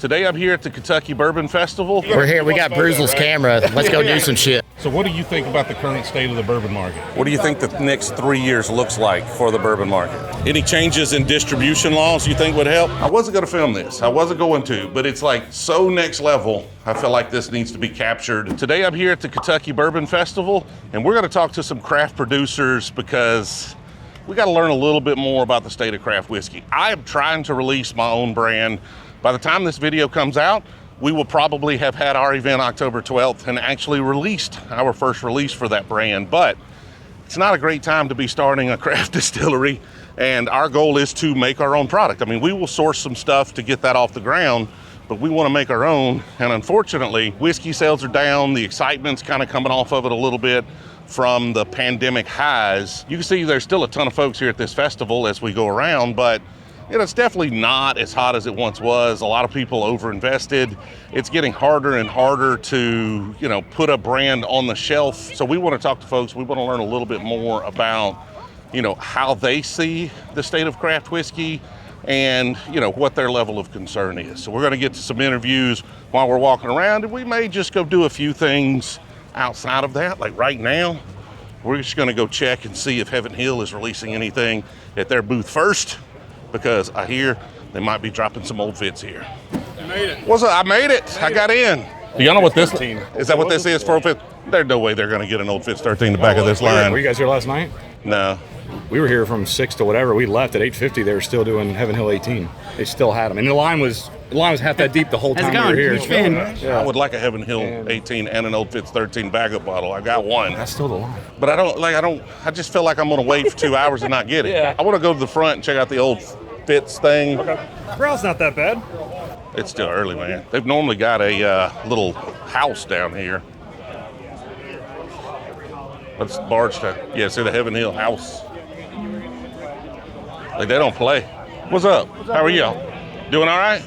Today I'm here at the Kentucky Bourbon Festival. We're here. We got Brewzle's camera. Let's go do some shit. So what do you think about the current state of the bourbon market? What do you think the next 3 years looks like for the bourbon market? Any changes in distribution laws you think would help? I wasn't going to film this. I wasn't going to, but it's like so next level. I feel like this needs to be captured. Today I'm here at the Kentucky Bourbon Festival, and we're going to talk to some craft producers because we got to learn a little bit more about the state of craft whiskey. I am trying to release my own brand. By the time this video comes out, we will probably have had our event October 12th and actually released our first release for that brand. But it's not a great time to be starting a craft distillery, and our goal is to make our own product. I mean, we will source some stuff to get that off the ground, but we want to make our own. And unfortunately, whiskey sales are down. The excitement's kind of coming off of it a little bit from the pandemic highs. You can see there's still a ton of folks here at this festival as we go around, but it's definitely not as hot as it once was. A lot of people overinvested. It's getting harder and harder to, put a brand on the shelf. So we want to talk to folks. We want to learn a little bit more about, how they see the state of craft whiskey and, what their level of concern is. So we're going to get to some interviews while we're walking around, and we may just go do a few things outside of that. Like right now, we're just going to go check and see if Heaven Hill is releasing anything at their booth first, because I hear they might be dropping some Old Fitz here. You made it. What's up? I made it. I got in. Do y'all know what this is? That what this is for Old Fitz? There's no way they're going to get an Old Fitz 13 in the back of this line. Were you guys here last night? No. We were here from 6 to whatever. We left at 8:50. They were still doing Heaven Hill 18. They still had them. And the line was half that deep the whole time we were here. Huge fan. Yeah. I would like a Heaven Hill 18 and an Old Fitz 13 backup bottle. I got one. That's still the line. But I just feel like I'm going to wait for 2 hours and not get it. Yeah. I want to go to the front and check out the Old Fitz thing. Okay. Brow's not that bad. It's still early, man. They've normally got a little house down here. What's Bardstown? Yeah, see the Heaven Hill house. Like they don't play. What's up? How are y'all? Doing all right?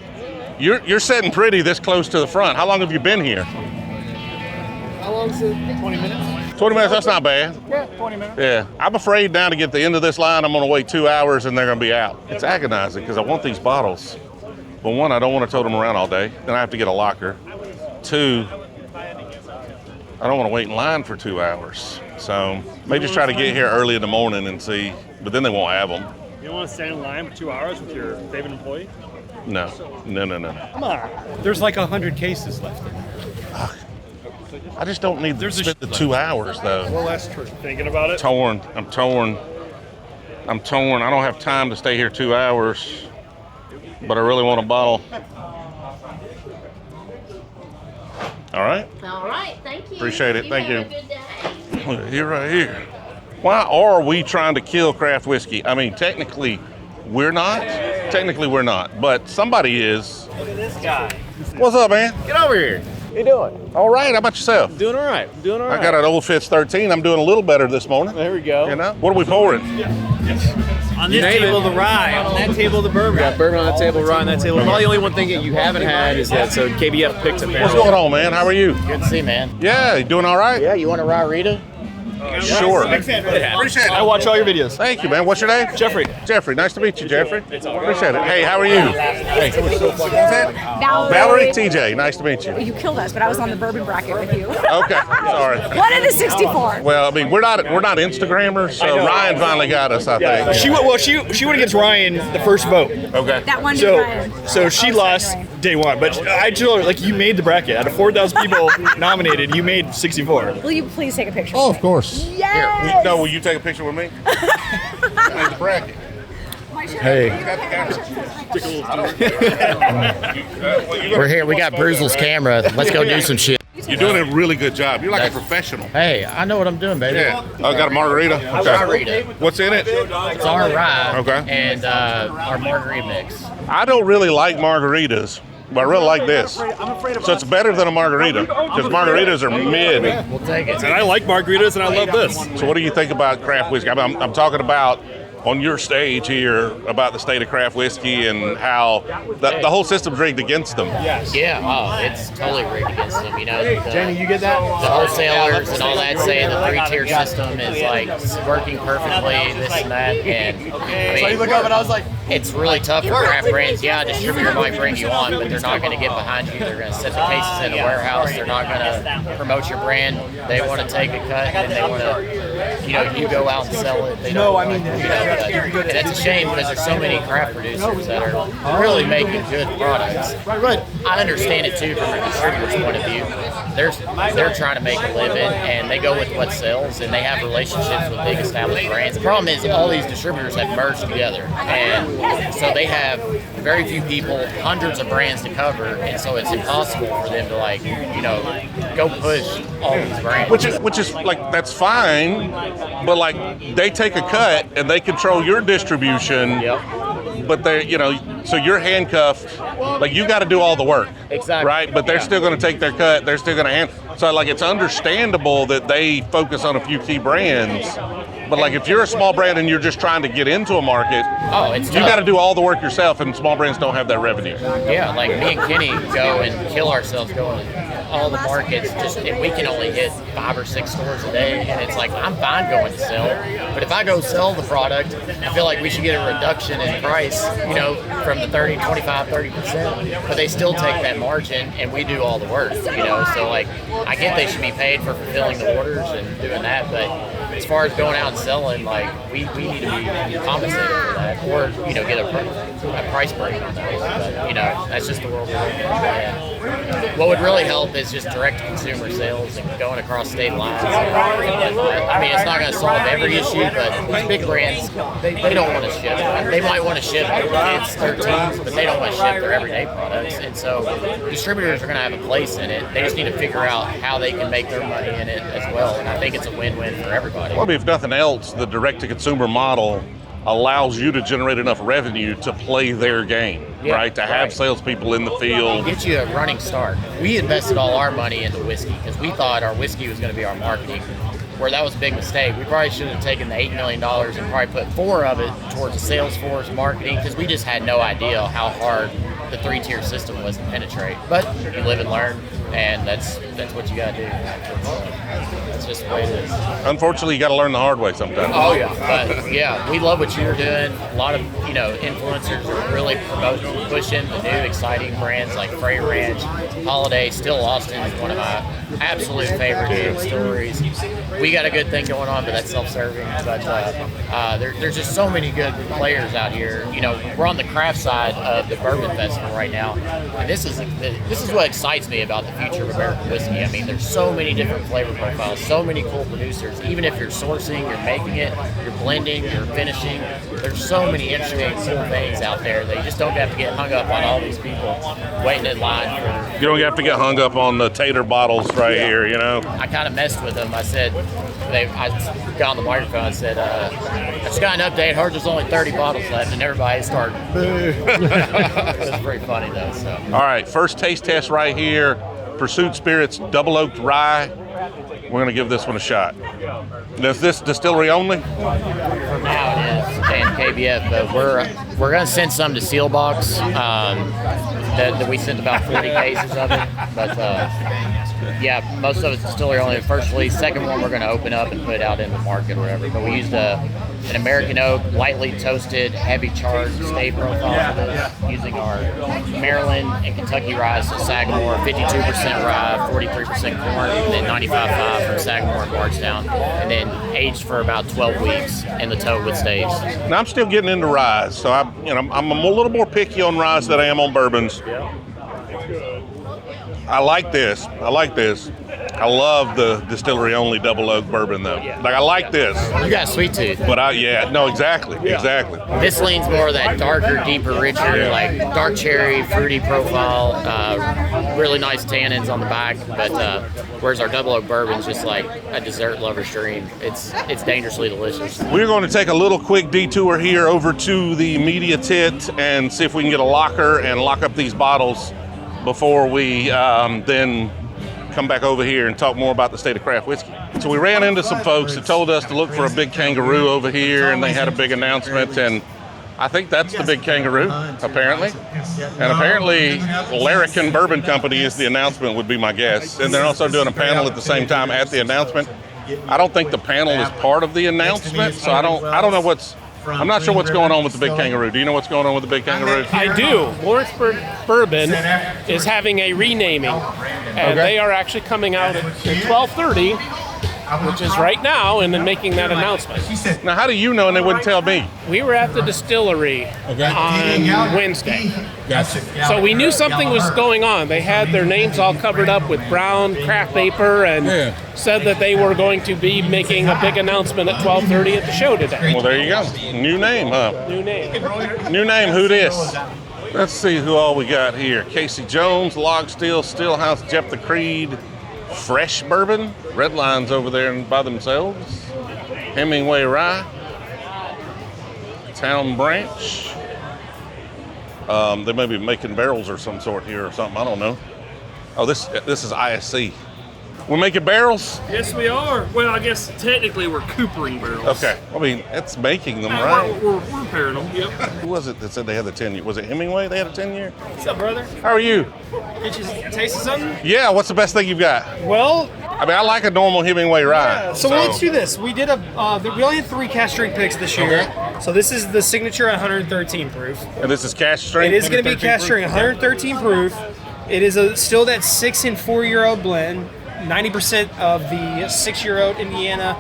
You're sitting pretty this close to the front. How long have you been here? How long is it? 20 minutes. 20 minutes, that's not bad. Yeah, 20 minutes. Yeah, I'm afraid now to get to the end of this line, I'm gonna wait 2 hours and they're gonna be out. It's agonizing because I want these bottles. Well, one, I don't want to tote them around all day. Then I have to get a locker. Two, I don't want to wait in line for 2 hours. So may just try to get here early in the morning and see, but then they won't have them. You don't want to stand in line for 2 hours with your favorite employee? No. Come on. There's like 100 cases left. I just don't need to spend the 2 hours though. Well, that's true. Thinking about it? I'm torn. I don't have time to stay here 2 hours, but I really want a bottle. All right. All right, thank you. Appreciate it. Thank you. Have a good day. Look at here, right here. Why are we trying to kill craft whiskey? I mean, technically, we're not. But somebody is. Look at this guy. What's up, man? Get over here. How you doing? All right. How about yourself? Doing all right. I got an Old Fitz 13. I'm doing a little better this morning. There we go. What are we pouring? On this table, the rye. On that table, the bourbon. We got bourbon on that table, rye on that table. Probably the only one thing that you haven't had is that. So KBF picked up. What's going on, man? How are you? Good to see, man. Yeah, you doing all right? Yeah, you want a raw Rita? Sure. Appreciate it. I watch all your videos. Thank you, man. What's your name? Jeffrey. Jeffrey. Nice to meet you, Jeffrey. Appreciate it. Hey, how are you? Valerie. TJ. Nice to meet you. You killed us, but I was on the bourbon bracket with you. Okay. Sorry. One in the 64. Well, I mean, we're not Instagrammers, so Ryan finally got us, I think. She went against Ryan the first vote. Okay. That one to Ryan. So she lost day one, but I told her, you made the bracket. Out of 4,000 people nominated, you made 64. Will you please take a picture? Oh, of course. Yes! Will you take a picture with me? I made the bracket. Hey. We're here. We got Brewzle's camera. Let's go do some shit. You're doing a really good job. You're like a professional. Hey, I know what I'm doing, baby. Yeah. I got a margarita. Okay. Margarita. What's in it? It's our rye. Okay. And our margarita mix. I don't really like margaritas, but I really like this. So it's better than a margarita, because margaritas are mid. We'll take it. And I like margaritas, and I love this. So what do you think about craft whiskey? I'm talking about on your stage here about the state of craft whiskey and how the whole system's rigged against them. Yeah, it's totally rigged against them. Jenny, you get that? The wholesalers and all that saying the three-tier system is working perfectly, this and that. And So you look up and I was like, it's really tough for craft brands. Yeah, a distributor might bring you on, but they're not going to get behind you. They're going to set the cases in the warehouse. They're not going to promote your brand. They want to take a cut, and they want to, you go out and sell it. They don't want to, and it's a shame because there's so many craft producers that are really making good products. But I understand it too from a distributor's point of view. They're trying to make a living, and they go with what sells, and they have relationships with big established brands. The problem is all these distributors have merged together, and so they have very few people, hundreds of brands to cover, and so it's impossible for them to go push all these brands. Which is like, that's fine, but like they take a cut and they control your distribution. Yep. But they're, so you're handcuffed. Like, you got to do all the work. Exactly. Right? But they're still going to take their cut. They're still going to So, like, it's understandable that they focus on a few key brands. But, like, if you're a small brand and you're just trying to get into a market, you got to do all the work yourself, and small brands don't have that revenue. Yeah, like me and Kenny go and kill ourselves going to all the markets. Just if we can only hit 5 or 6 stores a day, and it's like, I'm fine going to sell. But if I go sell the product, I feel like we should get a reduction in price, from the 30, 25, 30%. But they still take that margin, and we do all the work, So, like, I get they should be paid for fulfilling the orders and doing that, but as far as going out and selling, like, we need to be compensated for that, or get a price break on that. But that's just the world we're in. And what would really help is just direct to consumer sales and going across state lines. I mean, it's not going to solve every issue, but these big brands, they don't want to ship. They might want to ship their kids 13s, but they don't want to ship their everyday products. And so distributors are going to have a place in it. They just need to figure out how they can make their money in it as well. And I think it's a win-win for everybody. Well, I mean, if nothing else, the direct-to-consumer model allows you to generate enough revenue to play their game, right? To have salespeople in the field. Get you a running start. We invested all our money into whiskey because we thought our whiskey was going to be our marketing, where that was a big mistake. We probably should have taken the $8 million and probably put 4 of it towards the sales force marketing, because we just had no idea how hard the 3-tier system was to penetrate. But you live and learn, and that's what you got to do. That's just the way it is. Unfortunately, you got to learn the hard way sometimes. Oh yeah, but yeah, we love what you're doing. A lot of influencers are really promoting, pushing the new exciting brands like Frey Ranch, Holiday. Still Austin is one of my absolute favorite stories. We got a good thing going on, but that's self-serving. But there's just so many good players out here. We're on the craft side of the Bourbon Festival right now, and this is what excites me about the future of American whiskey. I mean, there's so many different flavor profiles, so many cool producers. Even if you're sourcing, you're making it, you're blending, you're finishing. There's so many interesting, cool things out there that you just don't have to get hung up on all these people waiting in line for. You don't have to get hung up on the tater bottles right here, I kind of messed with them. I said, I got on the microphone and said, I just got an update. Heard there's only 30 bottles left, and everybody started boo. It was pretty funny though. So. All right, first taste test right here. Pursuit Spirits Double Oaked Rye. We're going to give this one a shot. Is this distillery only? For now it is, and KBF, but we're going to send some to Sealbox. That we sent about 40 cases of it, but yeah, most of it's distillery only. The first release, second one we're going to open up and put it out in the market or whatever. But we used an American oak, lightly toasted, heavy charred stay profile for this, using our Maryland and Kentucky rye, so Sagamore, 52% rye, 43% corn, and then 95.5 from Sagamore and Bardstown, and then aged for about 12 weeks in the tote with staves. Now, I'm still getting into rye, so I'm a little more picky on rye than I am on bourbons. I like this. I love the distillery-only double oak bourbon, though. Like, I like this. You got sweet tooth. But exactly. This leans more of that darker, deeper, richer, like dark cherry, fruity profile. Really nice tannins on the back. But whereas our double oak bourbon's just like a dessert lover's dream. It's dangerously delicious. We're going to take a little quick detour here over to the media tent and see if we can get a locker and lock up these bottles before we then come back over here and talk more about the state of craft whiskey. So we ran into some folks that told us to look for a big kangaroo over here, and they had a big announcement, and I think that's the big kangaroo, apparently. And apparently, Larrikin Bourbon Company is the announcement, would be my guess. And they're also doing a panel at the same time at the announcement. I don't think the panel is part of the announcement, so I don't know what's I'm not sure what's going on with the Big Kangaroo. Do you know what's going on with the Big Kangaroo? I do. Lawrenceburg Bourbon is having a renaming, and they are actually coming out at 12:30, which is right now, and then making that announcement. Now, how do you know and they wouldn't tell me? We were at the distillery on Wednesday. So we knew something was going on. They had their names all covered up with brown craft paper and said that they were going to be making a big announcement at 12:30 at the show today. Well, there you go. New name, huh? New name. New name, who this? Let's see who all we got here. Casey Jones, Log Steel, Stillhouse, Jeff the Creed, Fresh Bourbon, Red Line's over there by themselves, Hemingway Rye, Town Branch. They may be making barrels or some sort here or something, I don't know. Oh, this is ISC. We're making barrels? Yes, we are. Well, I guess technically we're coopering barrels. Okay. I mean, it's making them, right? We're repairing them. Yep. Who was it that said they had the 10 year? Was it Hemingway they had a 10-year? What's up, brother? How are you? Get you taste of something? Yeah, what's the best thing you've got? Well, I mean, I like a normal Hemingway rye. so let's do this. We did we only had 3 cast strength picks this year. So this is the signature 113 proof. And this is cash strength? It is going to be cast strength 113 proof. It is still that 6 and 4-year-old blend. 90% of the 6-year-old Indiana,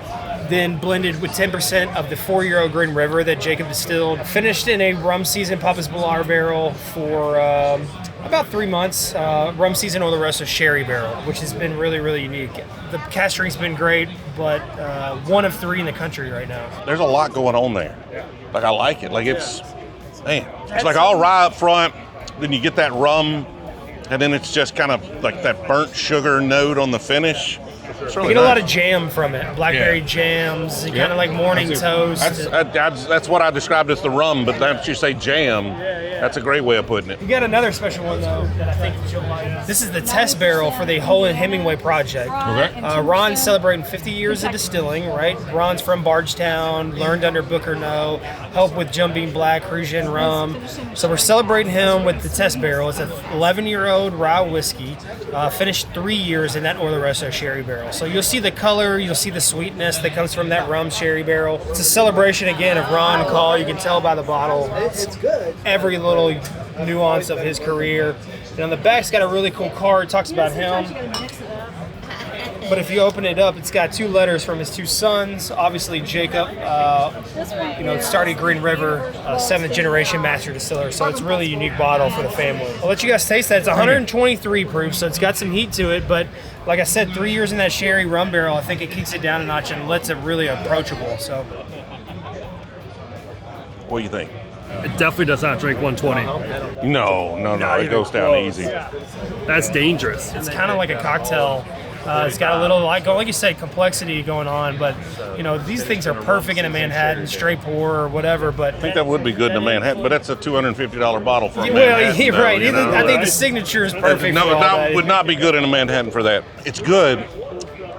then blended with 10% of the 4-year-old Green River that Jacob distilled. Finished in a rum season Papa's Bilar barrel for about 3 months. Rum season or the rest of sherry barrel, which has been really, really unique. The cast strength's been great, but 1 of 3 in the country right now. There's a lot going on there. Like, I like it. Like, it's like all rye up front, then you get that rum, and then it's just kind of like that burnt sugar note on the finish. It's really You get a lot nice. of jam from it. Blackberry jams, kind of like morning toast. That's what I described as the rum, but once you say jam, that's a great way of putting it. We got another special one though that I think you'll like. This is the test barrel for the Hole in Hemingway project. Ron's celebrating 50 years of distilling, right? Ron's from Bardstown, learned under Booker No, helped with Jum Beam Black, Cruzian Rum. So we're celebrating him with the test barrel. It's an 11-year-old rye whiskey, finished 3 years in that Oloroso sherry barrel. So you'll see the color, you'll see the sweetness that comes from that rum sherry barrel. It's a celebration again of Ron Call. You can tell by the bottle. It's good. Every little nuance of his career. And on the back's got a really cool card. It talks about him. But if you open it up, it's got 2 letters from his 2 sons. Obviously, Jacob, started Green River, 7th generation master distiller. So it's a really unique bottle for the family. I'll let you guys taste that. It's 123 proof, so it's got some heat to it. But like I said, 3 years in that sherry rum barrel, I think it kicks it down a notch and lets it really approachable. So, What do you think? It definitely does not drink 120. No. It goes down easy. That's dangerous. it's kind of like a cocktail. It's got a little, like you said, complexity going on, but these things are perfect in a Manhattan, straight pour or whatever. But I think that would be good in a Manhattan, but that's a $250 bottle for a well, Manhattan. you're right. though, I think the signature is perfect. No, for all that that. would not be good in a Manhattan for that. It's good.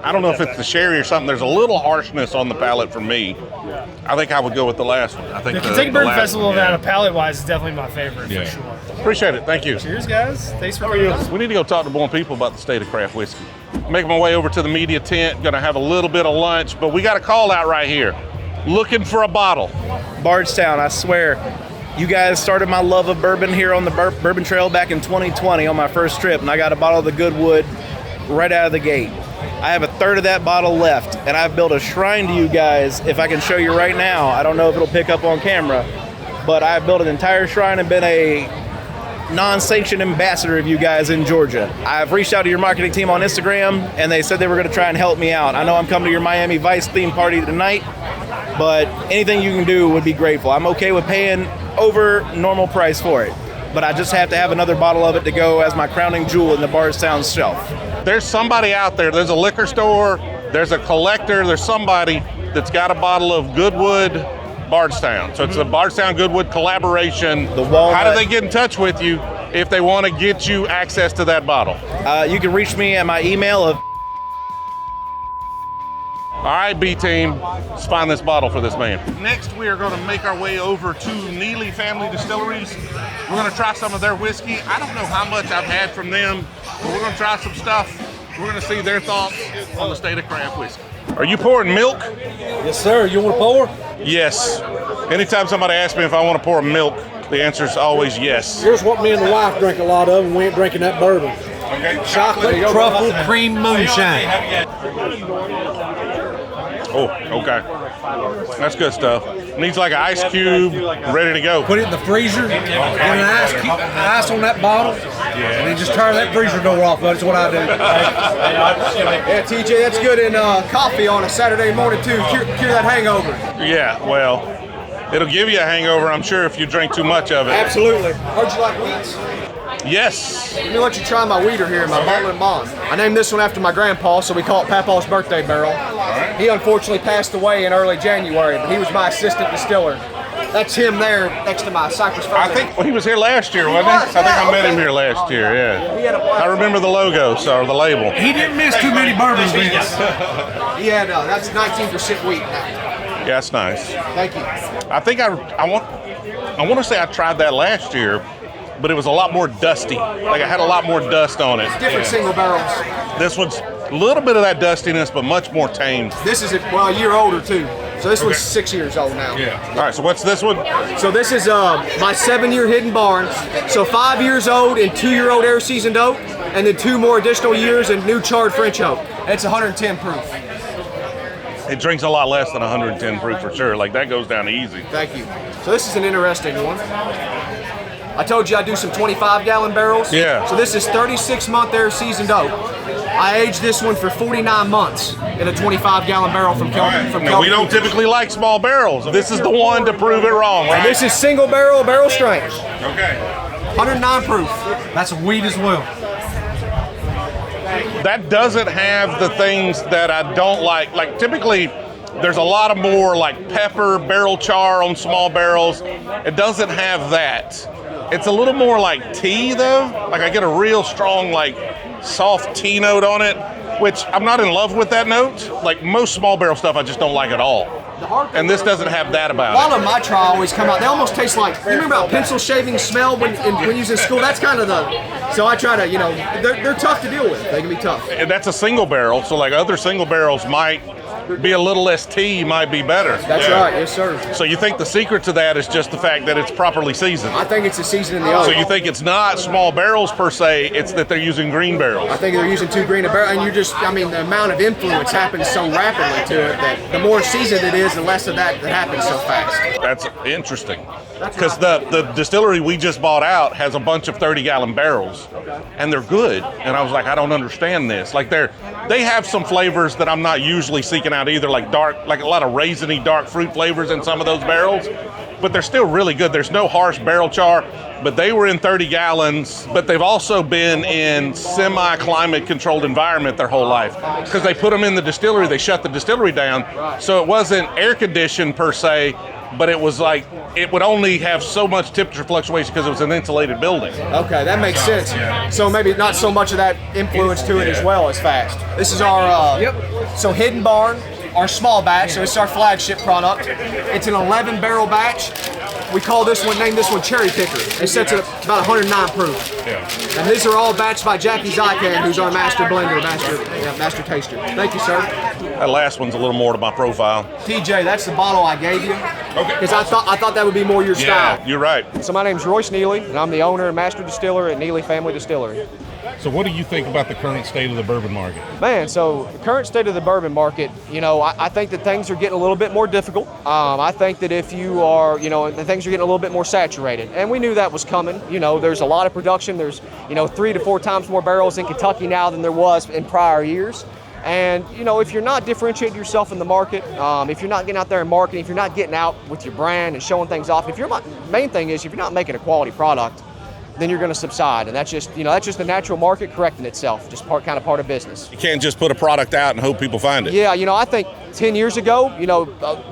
I don't know if it's the sherry or something. There's a little harshness on the palate for me. I think I would go with the last one. I think The Kentucky Bourbon last Festival, one, yeah. palate-wise, is definitely my favorite for sure. Appreciate it. Thank you. Cheers, guys. Thanks for coming. We need to go talk to more people about the state of craft whiskey. Making my way over to the media tent. Going to have a little bit of lunch, but we got a call out right here. Looking for a bottle. Bardstown, I swear. You guys started my love of bourbon here on the Bourbon Trail back in 2020 on my first trip, and I got a bottle of the Goodwood right out of the gate. I have a third of that bottle left, and I've built a shrine to you guys. If I can show you right now, I don't know if it'll pick up on camera, but I've built an entire shrine and been a non-sanctioned ambassador of you guys in Georgia. I've reached out to your marketing team on Instagram, and they said they were going to try and help me out. I know I'm coming to your Miami Vice theme party tonight, but anything you can do would be grateful. I'm okay with paying over normal price for it, but I just have to have another bottle of it to go as my crowning jewel in the Bardstown shelf. There's somebody out there. There's a liquor store. There's a collector. There's somebody that's got a bottle of Goodwood Bardstown. So it's a Bardstown Goodwood collaboration. The walnut. How do they get in touch with you if they want to get you access to that bottle? You can reach me at my email of. All right, B-Team, let's find this bottle for this man. Next, we are going to make our way over to Neely Family Distilleries. We're going to try some of their whiskey. I don't know how much I've had from them, but we're going to try some stuff. We're going to see their thoughts on the state of craft whiskey. Are you pouring milk? Yes, sir. You want to pour? Yes. Anytime somebody asks me if I want to pour milk, the answer is always yes. Here's what me and the wife drink a lot of, and we ain't drinking that bourbon. Okay. Chocolate truffle cream moonshine. Oh, okay. That's good stuff. Needs like an ice cube, ready to go. Put it in the freezer, get an ice on that bottle, and then just turn that freezer door off. That's what I do. Yeah, TJ, that's good in coffee on a Saturday morning too. Cure that hangover. Yeah, well, it'll give you a hangover, I'm sure, if you drink too much of it. Absolutely. Heard you like wheats? Yes. Let me let you try my weeder here, my bottle and bond. I named this one after my grandpa, so we call it Papa's birthday barrel. He unfortunately passed away in early January, but he was my assistant distiller. That's him there next to my Cypress Fir. I think he was here last year, wasn't he? I think I met him here last year, yeah. I remember the logo, or the label. He didn't miss too many bourbon drinks. He had, that's 19% wheat. Yeah, that's nice. Thank you. I think I want to say I tried that last year, but it was a lot more dusty. Like I had a lot more dust on it. Different single barrels. This one's a little bit of that dustiness, but much more tame. This is a year older too. So this one's 6 years old now. Yeah. All right. So what's this one? So this is my 7-year hidden barn. So 5 years old and 2-year-old air seasoned oak, and then 2 more additional years and new charred French oak. It's 110 proof. It drinks a lot less than 110 proof for sure. Like that goes down easy. Thank you. So this is an interesting one. I told you I do some 25-gallon barrels. Yeah. So this is 36-month air seasoned oak. I aged this one for 49 months in a 25-gallon barrel from Kelvin. Now, we don't typically like small barrels. This is the one to prove it wrong, right? And this is single barrel strength. Okay. 109 proof. That's wheat as well. That doesn't have the things that I don't like. Like typically, there's a lot of more like pepper, barrel char on small barrels. It doesn't have that. It's a little more like tea though. Like I get a real strong like soft tea note on it, which I'm not in love with that note. Like most small barrel stuff I just don't like at all. And this doesn't have that about it. A lot of my try always come out. They almost taste like, you remember about pencil shaving smell when you was in school? That's kind of the, so I try to, they're tough to deal with. They can be tough. And that's a single barrel, so like other single barrels might be a little less tea, might be better. That's right, yes sir. So you think the secret to that is just the fact that it's properly seasoned? I think it's the seasoning in the oak. So you think it's not small barrels per se, it's that they're using green barrels? I think they're using 2 green barrels, and the amount of influence happens so rapidly to it that the more seasoned it is, the less of that happens so fast. That's interesting. Because the distillery we just bought out has a bunch of 30-gallon barrels, and they're good. And I was like, I don't understand this. Like they have some flavors that I'm not usually seeking out either, like a lot of raisiny dark fruit flavors in some of those barrels. But they're still really good. There's no harsh barrel char, but they were in 30 gallons, but they've also been in semi-climate controlled environment their whole life. Because they put them in the distillery, they shut the distillery down. So it wasn't air conditioned per se, but it was like, it would only have so much temperature fluctuation because it was an insulated building. Okay, that makes sense. So maybe not so much of that influence to it as well as fast. This is our, so Hidden Barn, our small batch, so it's our flagship product. It's an 11-barrel batch. We call name this one Cherry Picker. It sets at about 109 proof. Yeah. And these are all batched by Jackie Zykan, who's our master blender, master taster. Thank you, sir. That last one's a little more to my profile. TJ, that's the bottle I gave you. Okay. Because I thought that would be more your style. Yeah, you're right. So my name's Royce Neely, and I'm the owner and master distiller at Neely Family Distillery. So what do you think about the current state of the bourbon market? Man, so the current state of the bourbon market, I think that things are getting a little bit more difficult. I think that if you are, things are getting a little bit more saturated. And we knew that was coming. There's a lot of production. There's, 3 to 4 times more barrels in Kentucky now than there was in prior years. And, if you're not differentiating yourself in the market, if you're not getting out there and marketing, if you're not getting out with your brand and showing things off, main thing is if you're not making a quality product, then you're going to subside, and that's just the natural market correcting itself, just part of business. You can't just put a product out and hope people find it. Yeah, I think 10 years ago,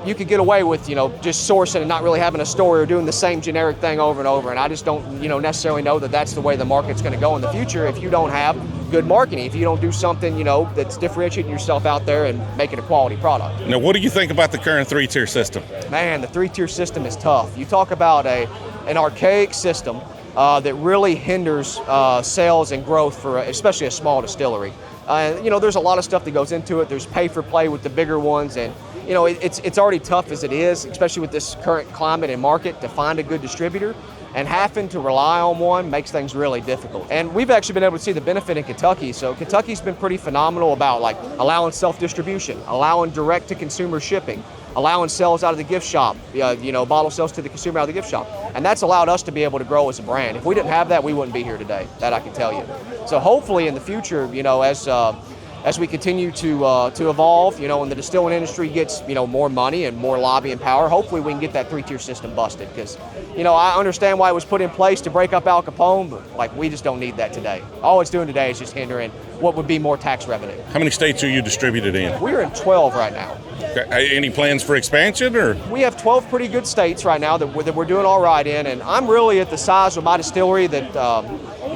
you could get away with, just sourcing and not really having a story or doing the same generic thing over and over, and I just don't, necessarily know that that's the way the market's going to go in the future if you don't have good marketing, if you don't do something, that's differentiating yourself out there and making a quality product. Now, what do you think about the current 3-tier system? Man, the 3-tier system is tough. You talk about an archaic system. that really hinders sales and growth for especially a small distillery. There's a lot of stuff that goes into it. There's pay for play with the bigger ones, and it's already tough as it is, especially with this current climate and market, to find a good distributor. And having to rely on one makes things really difficult. And we've actually been able to see the benefit in Kentucky. So Kentucky's been pretty phenomenal about like allowing self-distribution, allowing direct-to-consumer shipping, allowing sales out of the gift shop, bottle sales to the consumer out of the gift shop. And that's allowed us to be able to grow as a brand. If we didn't have that, we wouldn't be here today, that I can tell you. So hopefully in the future, as we continue to evolve, and the distilling industry gets, more money and more lobbying power, hopefully we can get that three-tier system busted. Because, I understand why it was put in place to break up Al Capone, but we just don't need that today. All it's doing today is just hindering what would be more tax revenue. How many states are you distributed in? We're in 12 right now. Okay. Any plans for expansion, or? We have 12 pretty good states right now that we're doing all right in, and I'm really at the size of my distillery that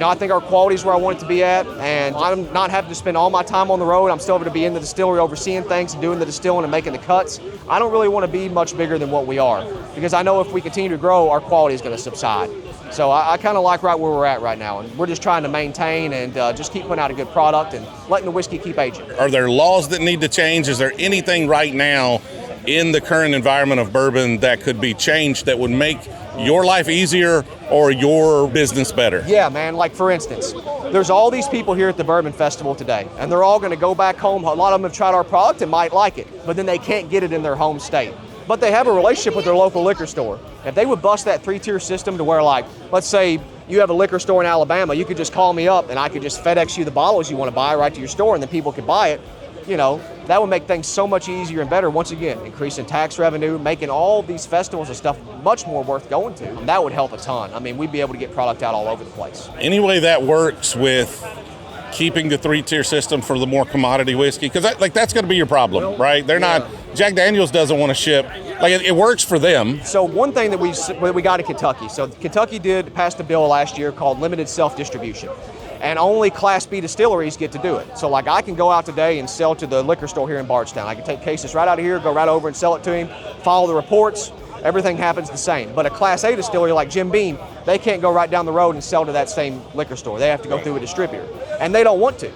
I think our quality is where I want it to be at, and I'm not having to spend all my time on the road. I'm still able to be in the distillery overseeing things and doing the distilling and making the cuts. I don't really want to be much bigger than what we are, because I know if we continue to grow, our quality is going to subside. So I kind of like right where we're at right now, and we're just trying to maintain and just keep putting out a good product and letting the whiskey keep aging. Are there laws that need to change? Is there anything right now in the current environment of bourbon that could be changed that would make your life easier or your business better? Yeah, man. Like, for instance, there's all these people here at the Bourbon Festival today, and they're all going to go back home. A lot of them have tried our product and might like it, but then they can't get it in their home state. But they have a relationship with their local liquor store. If they would bust that three-tier system to where, like, let's say you have a liquor store in Alabama, you could just call me up and I could just FedEx you the bottles you want to buy right to your store, and then people could buy it. That would make things so much easier and better. Once again, increasing tax revenue, making all these festivals and stuff much more worth going to. And that would help a ton. I mean, we'd be able to get product out all over the place. Any way that works with keeping the three-tier system for the more commodity whiskey? Because that's going to be your problem, right? They're not. Jack Daniels doesn't want to ship. It works for them. So one thing that we got in Kentucky. So Kentucky passed a bill last year called limited self-distribution. And only Class B distilleries get to do it. So like I can go out today and sell to the liquor store here in Bardstown. I can take cases right out of here, go right over and sell it to him, follow the reports, everything happens the same. But a Class A distillery like Jim Beam, they can't go right down the road and sell to that same liquor store. They have to go through a distributor. And they don't want to.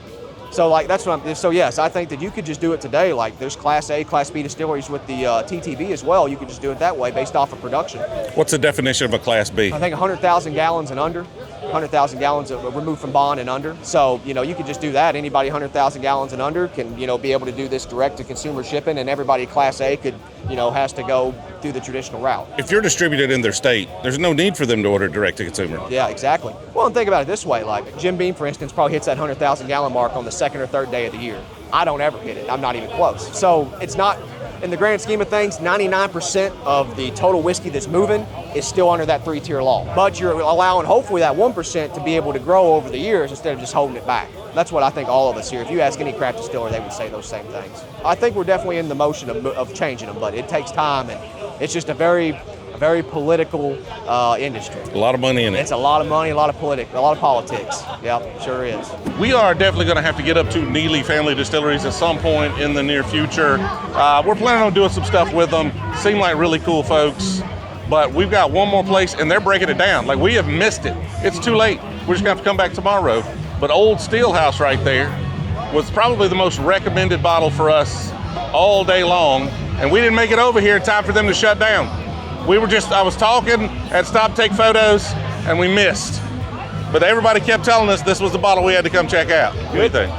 So yes, I think that you could just do it today. Like there's Class A, Class B distilleries with the TTB as well. You could just do it that way based off of production. What's the definition of a Class B? I think 100,000 gallons and under. 100,000 gallons removed from bond and under. So, you could just do that. Anybody 100,000 gallons and under can, be able to do this direct to consumer shipping, and everybody Class A could, has to go through the traditional route. If you're distributed in their state, there's no need for them to order direct to consumer. Yeah, exactly. Well, and think about it this way, like Jim Beam, for instance, probably hits that 100,000 gallon mark on the second or third day of the year. I don't ever hit it. I'm not even close. So it's not, in the grand scheme of things, 99% of the total whiskey that's moving is still under that three-tier law. But you're allowing, hopefully, that 1% to be able to grow over the years instead of just holding it back. That's what I think all of us here, if you ask any craft distiller, they would say those same things. I think we're definitely in the motion of changing them, but it takes time, and it's just a very political industry. A lot of money in it. It's a lot of money, a lot of politics. Yeah, sure is. We are definitely going to have to get up to Neely Family Distilleries at some point in the near future. We're planning on doing some stuff with them. Seem like really cool folks. But we've got one more place, and they're breaking it down. Like, we have missed it. It's too late. We're just going to have to come back tomorrow. But Old Steelhouse right there was probably the most recommended bottle for us all day long. And we didn't make it over here in time for them to shut down. I was talking, had stopped to take photos, and we missed. But everybody kept telling us this was the bottle we had to come check out. What do you think?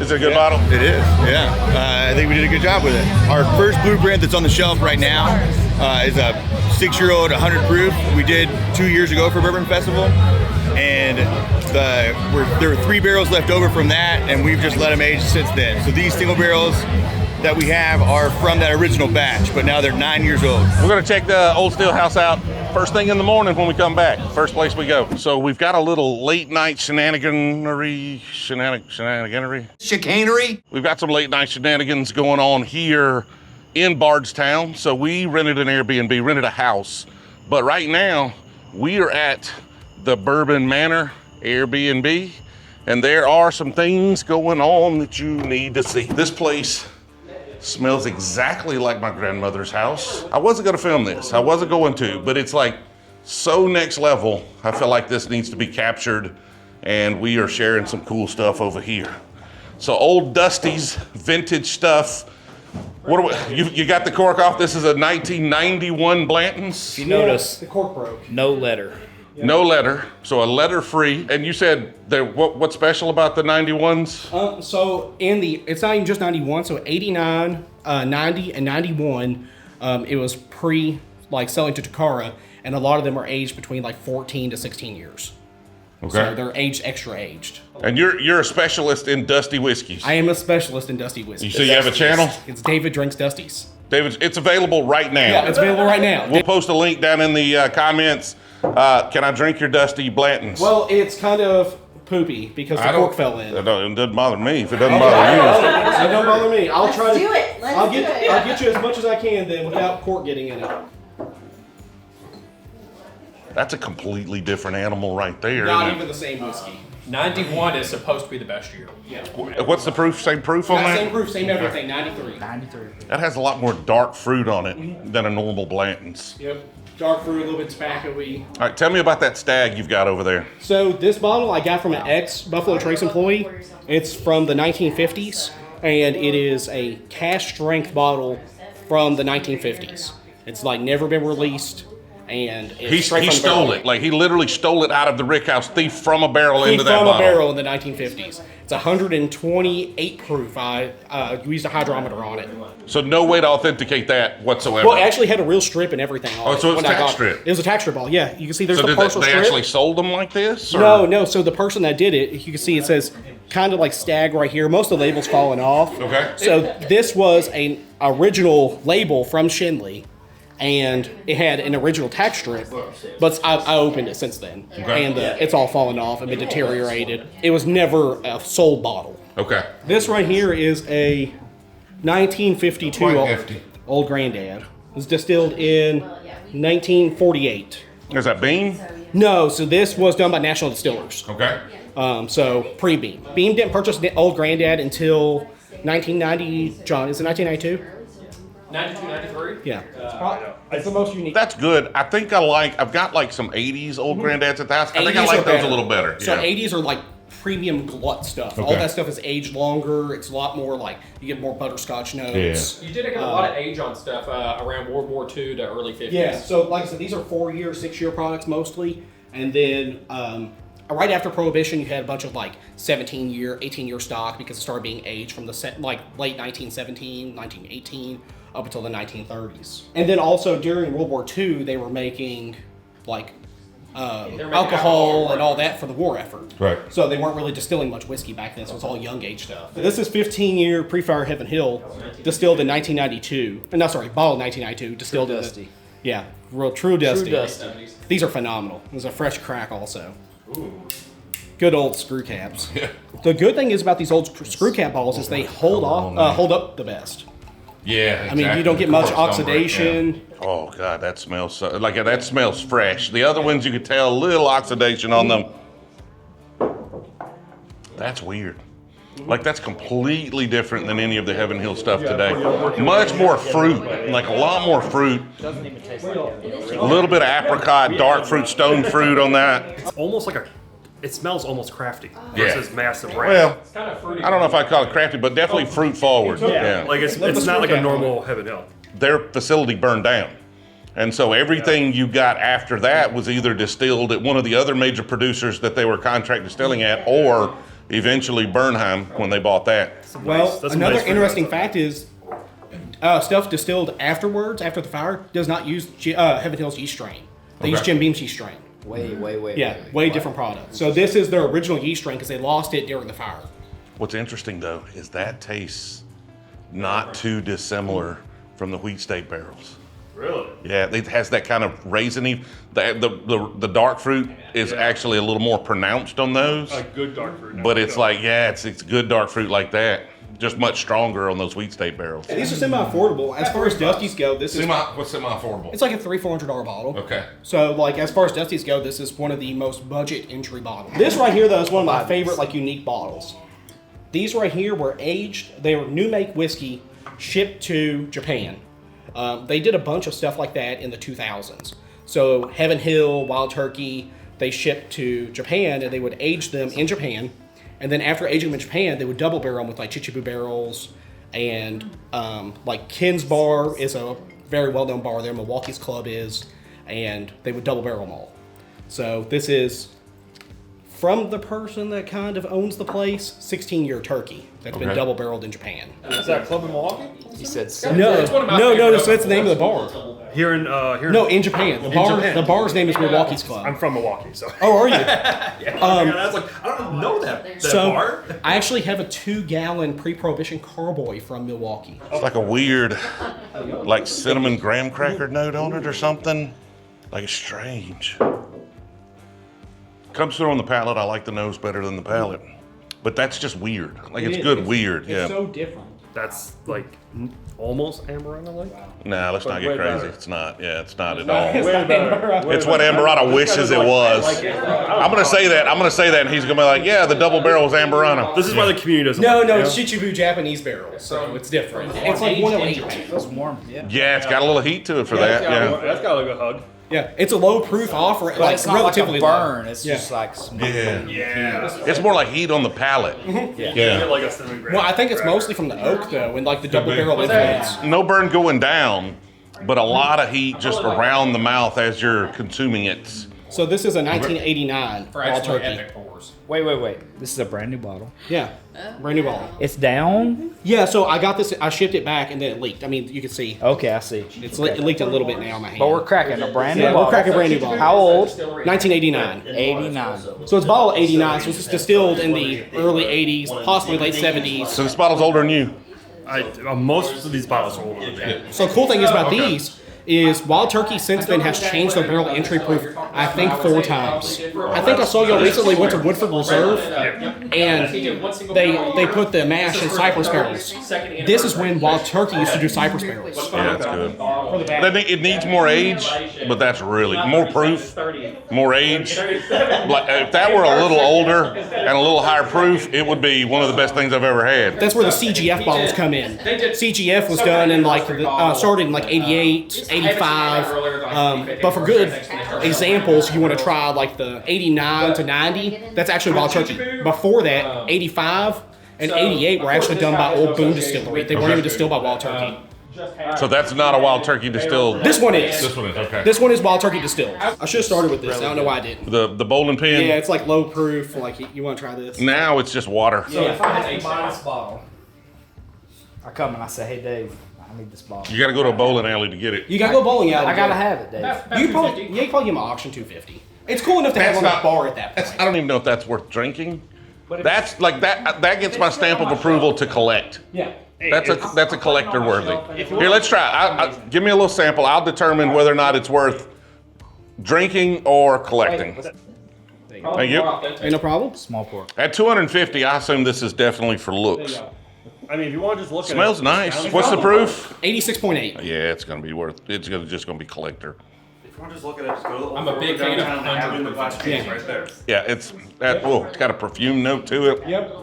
Is it a good bottle? It is, yeah. I think we did a good job with it. Our first blueprint that's on the shelf right now is a 6-year-old 100 proof we did 2 years ago for Bourbon Festival. And there were 3 barrels left over from that, and we've just let them age since then. So these single barrels that we have are from that original batch, but now they're 9 years old. We're going to check the Old Steelhouse out first thing in the morning when we come back. First place we go. So we've got a little late night shenaniganery. Chicanery? We've got some late night shenanigans going on here in Bardstown. So we rented an Airbnb, rented a house. But right now we are at the Bourbon Manor Airbnb, and there are some things going on that you need to see. This place smells exactly like my grandmother's house. I wasn't gonna film this, I wasn't going to, but it's like so next level. I feel like this needs to be captured, and we are sharing some cool stuff over here. So Old Dusties, vintage stuff. What are we, you got the cork off? This is a 1991 Blanton's. If you notice, the cork broke. No letter. No letter, so a letter-free. And you said what's special about the 91s? So it's not even just 91. So 89, 90, and 91, it was selling to Takara, and a lot of them are aged between 14 to 16 years. Okay. So they're extra aged. And you're a specialist in dusty whiskeys. I am a specialist in dusty whiskeys. So you have a channel? It's David Drinks Dusties. David, it's available right now. Yeah, it's available right now. We'll post a link down in the comments. Can I drink your Dusty Blantons? Well, it's kind of poopy because the cork fell in. It doesn't bother me if it doesn't bother you. It don't bother me. I'll try to do it. I'll get you as much as I can then without cork getting in it. That's a completely different animal right there. Not even the same whiskey. 91 is supposed to be the best year. Yeah. What's the proof? Same proof on that? Same proof, same everything. 93. That has a lot more dark fruit on it than a normal Blanton's. Yep. Dark fruit, a little bit tobacco-y. All right, tell me about that stag you've got over there. So this bottle I got from an ex-Buffalo Trace employee. It's from the 1950s, and it is a cask strength bottle from the 1950s. It's never been released, and it's He stole it. He literally stole it out of the Rickhouse thief from a barrel into that bottle. From a barrel in the 1950s. It's 128 proof. I used a hydrometer on it. So no way to authenticate that whatsoever. Well, it actually had a real strip and everything on it. Oh, so it's when I tax got strip. It was a tax strip bottle, yeah. You can see there's So the partial they strip. actually sold them like this? Or? No. So the person that did it, you can see it says kind of like stag right here. Most of the label's falling off. Okay. So this was an original label from Shinley, and it had an original tax strip, but I opened it since then, and it's all fallen off and been deteriorated. It was never a sold bottle. Okay. This right here is a 1952 Quite hefty. Old Granddad. It was distilled in 1948. Is that Beam? No, so this was done by National Distillers. Okay. So pre-Beam. Beam didn't purchase Old Granddad until 1990. John, is it 1992? 92, 93? Yeah. It's the most unique. That's good. I think I've got some 80s Old Granddads at the house. I think I 80s like are those better. a little better. So Yeah. 80s are premium glut stuff. All Okay. that stuff is aged longer. It's a lot more you get more butterscotch notes. You did get a lot of age on stuff around World War II to early 50s. Yeah, so like I said, these are 4-year, 6-year products mostly. And then right after Prohibition, you had a bunch of 17-year, 18-year stock because it started being aged from the late 1917, 1918 up until the 1930s. And then also during World War II, they were making alcohol and all that for the war effort. Right. So they weren't really distilling much whiskey back then, so it's all young age stuff. This is 15-year pre-fire Heaven Hill, distilled in 1992. No, sorry, bottled in 1992, distilled in Dusty. Yeah, real true Dusty. True Dusty. These are phenomenal. There's a fresh crack also. Good old screw caps. The good thing is about these old screw cap bottles is they hold up the best. Yeah, I mean, you don't get much Corks don't break, oxidation. yeah. Oh God, that smells so, that smells fresh. The other ones you could tell a little oxidation on them. That's weird. That's completely different than any of the Heaven Hill stuff today. Much more fruit, a lot more fruit. A little bit of apricot, dark fruit, stone fruit on that. It's almost it smells almost crafty Yeah. versus massive brand. Well, I don't know if I call it crafty, but definitely fruit forward. Yeah. It's not like a normal Heaven Hill. Their facility burned down. And so everything you got after that was either distilled at one of the other major producers that they were contract distilling at, or eventually Bernheim when they bought that. Well, another interesting fact is stuff distilled afterwards, after the fire, does not use Heaven Hill's yeast strain. They use Jim Beam's yeast strain. Way different product. So this is their original yeast strain because they lost it during the fire. What's interesting though is that tastes not too dissimilar from the Wheat State barrels. Really? Yeah, it has that kind of raisiny. The dark fruit is actually a little more pronounced on those. A good dark fruit. But it's it's good dark fruit like that. Just much stronger on those Wheat State barrels. And these are semi-affordable. As far as Dusties go, what's semi-affordable? It's like a $300-400 bottle. Okay. So as far as Dusties go, this is one of the most budget entry bottles. This right here though is one of my favorite unique bottles. These right here were aged. They were new make whiskey shipped to Japan. They did a bunch of stuff like that in the 2000s. So Heaven Hill, Wild Turkey, they shipped to Japan, and they would age them in Japan. And then after aging them in Japan, they would double barrel them with like Chichibu barrels. And like Ken's Bar is a very well-known bar there. Milwaukee's Club is. And they would double barrel them all. So this is from the person that kind of owns the place, 16-year turkey that's been double barreled in Japan. Is that a club in Milwaukee? He said No, so that's the name of the bar. Here in No, in Japan. The bar's name is Milwaukee's Club. I'm from Milwaukee, so. Oh, are you? Yeah, I was like, I don't know that bar. I actually have a 2-gallon pre-prohibition carboy from Milwaukee. It's like a weird, like cinnamon graham cracker note on it or something. Like it's strange. Comes through on the palate. I like the nose better than the palate. But that's just weird. Like it's good weird. Yeah. It's so different. That's like almost Amberana-like. Nah, let's not get crazy. It's not. Yeah, it's not at not- all. it's not Amberana. It's what Amberana wishes it was. I'm gonna say that. And he's gonna be like, yeah, the double barrel was Amberana. This is why the community doesn't. No, like it, it's Chichibu Japanese barrel, so it's different. It's like 108. That's warm. Yeah, it's got a little heat to it for that. Yeah. That's got like a hug. Yeah, it's a low proof offer, But like it's not relatively like a burn. low. It's just like smooth. Yeah. It's more like heat on the palate. Yeah. Like a cinnamon graham. Well, I think it's mostly from the oak though, and like the double barrel influence. No burn going down, but a lot of heat just around the mouth as you're consuming it. So this is a 1989 Wild Turkey. Wait. This is a brand new bottle. Yeah, brand new bottle. It's down? Yeah, so I got this, I shipped it back and then it leaked. I mean, you can see. Okay, I see. It leaked a little bit now on my hand. But we're cracking a brand new Yeah, bottle. we're cracking a brand new bottle. How old? 1989. 89. So it's bottle 89, so it's distilled in the early 80s, possibly late 70s. So this bottle's older than you. Most of these bottles are older than me. So the cool thing is about these is Wild Turkey since then has changed their barrel entry proof, I think 4 times. I think I saw y'all recently went to Woodford Reserve and they put the mash in Cypress barrels. This is when Wild Turkey used to do Cypress barrels. Yeah, that's good. It needs more age, but that's really more proof, more age. Like if that were a little older and a little higher proof, it would be one of the best things I've ever had. That's where the CGF bottles come in. CGF was done in like started in like 88, 85. But for good examples, you want to try like the 89 to 90. That's actually Wild Turkey. Before that, 85 and 88 were actually done by Old Boone Distillery. They weren't even distilled by Wild Turkey. So that's not a Wild Turkey distilled. This one is. This one is, okay. This one is Wild Turkey distilled. I should have started with this. I don't know why I didn't. The bowling pin. Yeah, it's like low proof. Like you want to try this? Now it's just water. So if I had to buy this bottle, I come and I say, hey Dave, I need this bottle. You got to go to a bowling alley to get it. You got to go bowling alley. I gotta have it, Dave. You probably give them auction $250. It's cool enough to have on that bar at that point. I don't even know if that's worth drinking. That's like that. That gets my stamp of approval to collect. Yeah. That's a collector worthy. Here, let's try. Give me a little sample. I'll determine whether or not it's worth drinking or collecting. Thank you. Ain't no problem. Small pour. At $250, I assume this is definitely for looks. I mean, if you want to just look at it. Smells nice. What's the proof? 86.8. Yeah, it's gonna be worth. It's just gonna be collector. If you want to just look at it, just go to the I'm a big fan of 100 glass case right there. Yeah, it's got a perfume note to it. Yep.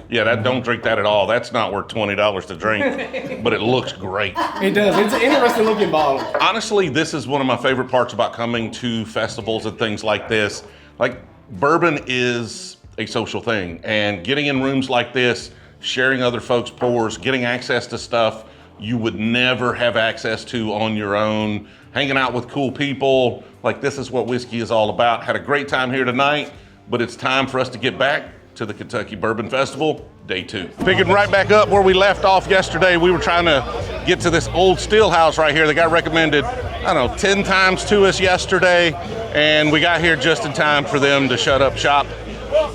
Yeah, don't drink that at all. That's not worth $20 to drink, but it looks great. It does. It's an interesting looking bottle. Honestly, this is one of my favorite parts about coming to festivals and things like this. Like, bourbon is a social thing, and getting in rooms like this, sharing other folks' pours, getting access to stuff you would never have access to on your own, hanging out with cool people. Like, this is what whiskey is all about. Had a great time here tonight, but it's time for us to get back to the Kentucky Bourbon Festival, day 2. Picking right back up where we left off yesterday, we were trying to get to this old still house right here that got recommended, I don't know, 10 times to us yesterday, and we got here just in time for them to shut up shop.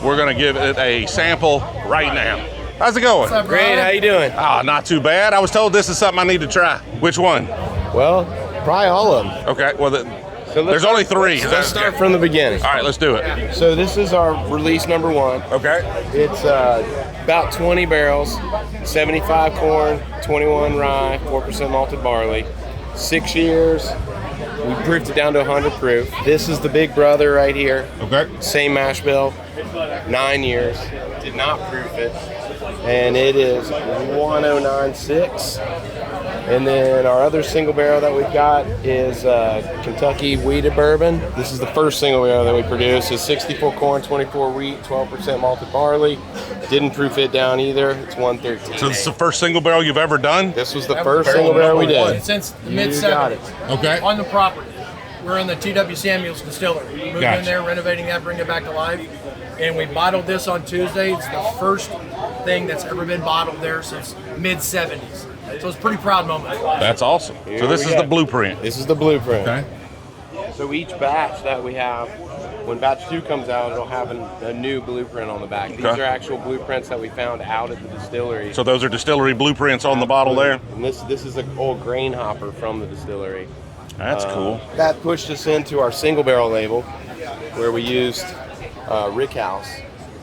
We're gonna give it a sample right now. How's it going? What's up, Great, how you doing? Ah, not too bad. I was told this is something I need to try. Which one? Well, probably all of them. Okay, well, there's only 3. Let's start from the beginning. All right, let's do it. So this is our release number 1. Okay. It's about 20 barrels, 75 corn, 21 rye, 4% malted barley, 6 years. We proofed it down to 100 proof. This is the big brother right here. Okay. Same mash bill. 9 years. Did not proof it. And it is 1096. And then our other single barrel that we've got is Kentucky Wheated Bourbon. This is the first single barrel that we produce. It's 64 corn, 24 wheat, 12% malted barley. Didn't proof it down either. It's 113. So this is the first single barrel you've ever done? This was the first single barrel we did. Since the You mid got it. 70s. Okay. On the property. We're in the T.W. Samuels distillery. We moved Gotcha. in there, renovating that, bringing it back to life. And we bottled this on Tuesday. It's the first thing that's ever been bottled there since mid 70s. So it's a pretty proud moment. That's awesome. So this is the blueprint. This is the blueprint. Okay. So each batch that we have, when batch 2 comes out, it'll have a new blueprint on the back. These Okay. are actual blueprints that we found out at the distillery. So those are distillery blueprints on the bottle there? And this is an old grain hopper from the distillery. That's cool. That pushed us into our single barrel label, where we used Rickhouse.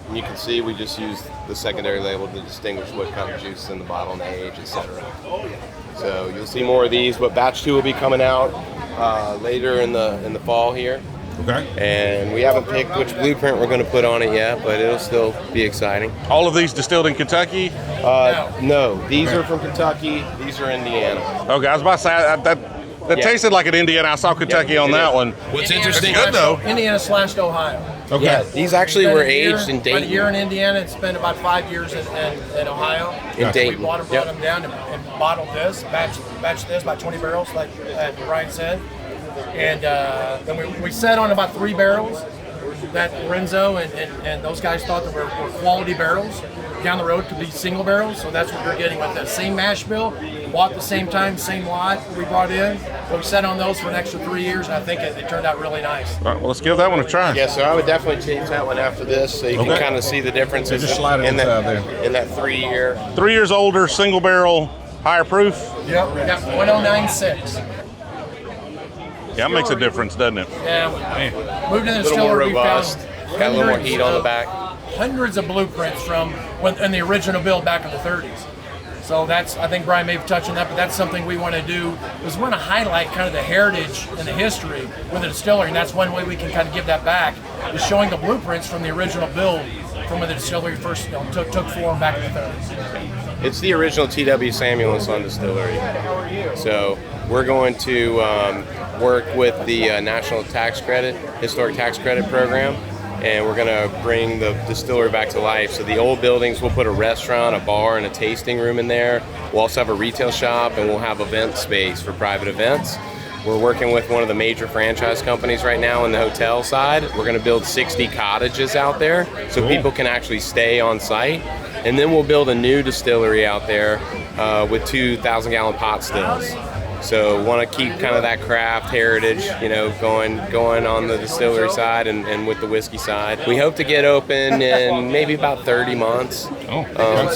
And you can see we just used the secondary label to distinguish what kind of juice is in the bottle and the age, etc. So you'll see more of these, but batch 2 will be coming out later in the fall here. Okay. And we haven't picked which blueprint we're going to put on it yet, but it'll still be exciting. All of these distilled in Kentucky? No, these are from Kentucky. These are Indiana. Okay, I was about to say that Yeah. tasted like an Indiana. I saw Kentucky on that one. What's Indiana interesting? slash- Good though. Indiana / Ohio. Okay. Yeah, these actually Spent were a year- aged in About a Dayton. year in Indiana and spent about 5 years in Ohio. In Dayton. We brought them down and bottled this, batch this, about 20 barrels, like Brian said. And then we set on about 3 barrels that Renzo and those guys thought that were quality barrels. Down the road could be single barrels, so that's what we're getting with the same mash bill, bought at the same time, same lot we brought in. So we set on those for an extra 3 years, and I think it turned out really nice. All right, well, let's give that one a try. Yeah, so I would definitely change that one after this, so you can Okay. kind of see the differences Just slide it in inside that, in that 3 year. 3 years older, single barrel, higher proof. Yep, we got 1096. Yeah, that makes a difference, doesn't it? Yeah, moved in the A little more distillery, we found robust, got a little more heat on the back. hundreds of blueprints from in the original build back in the 30s. So that's, I think Brian may have touched on that, but that's something we want to do, is we want to highlight kind of the heritage and the history with the distillery, and that's one way we can kind of give that back, is showing the blueprints from the original build from when the distillery first took form back in the 30s. It's the original T.W. Samuel & Son distillery. So we're going to work with the National Tax Credit, Historic Tax Credit Program, and we're going to bring the distillery back to life. So the old buildings, we'll put a restaurant, a bar, and a tasting room in there. We'll also have a retail shop, and we'll have event space for private events. We're working with one of the major franchise companies right now on the hotel side. We're going to build 60 cottages out there so people can actually stay on site. And then we'll build a new distillery out there with 2,000-gallon pot stills. So want to keep kind of that craft heritage, going on the distillery side and with the whiskey side. We hope to get open in maybe about 30 months.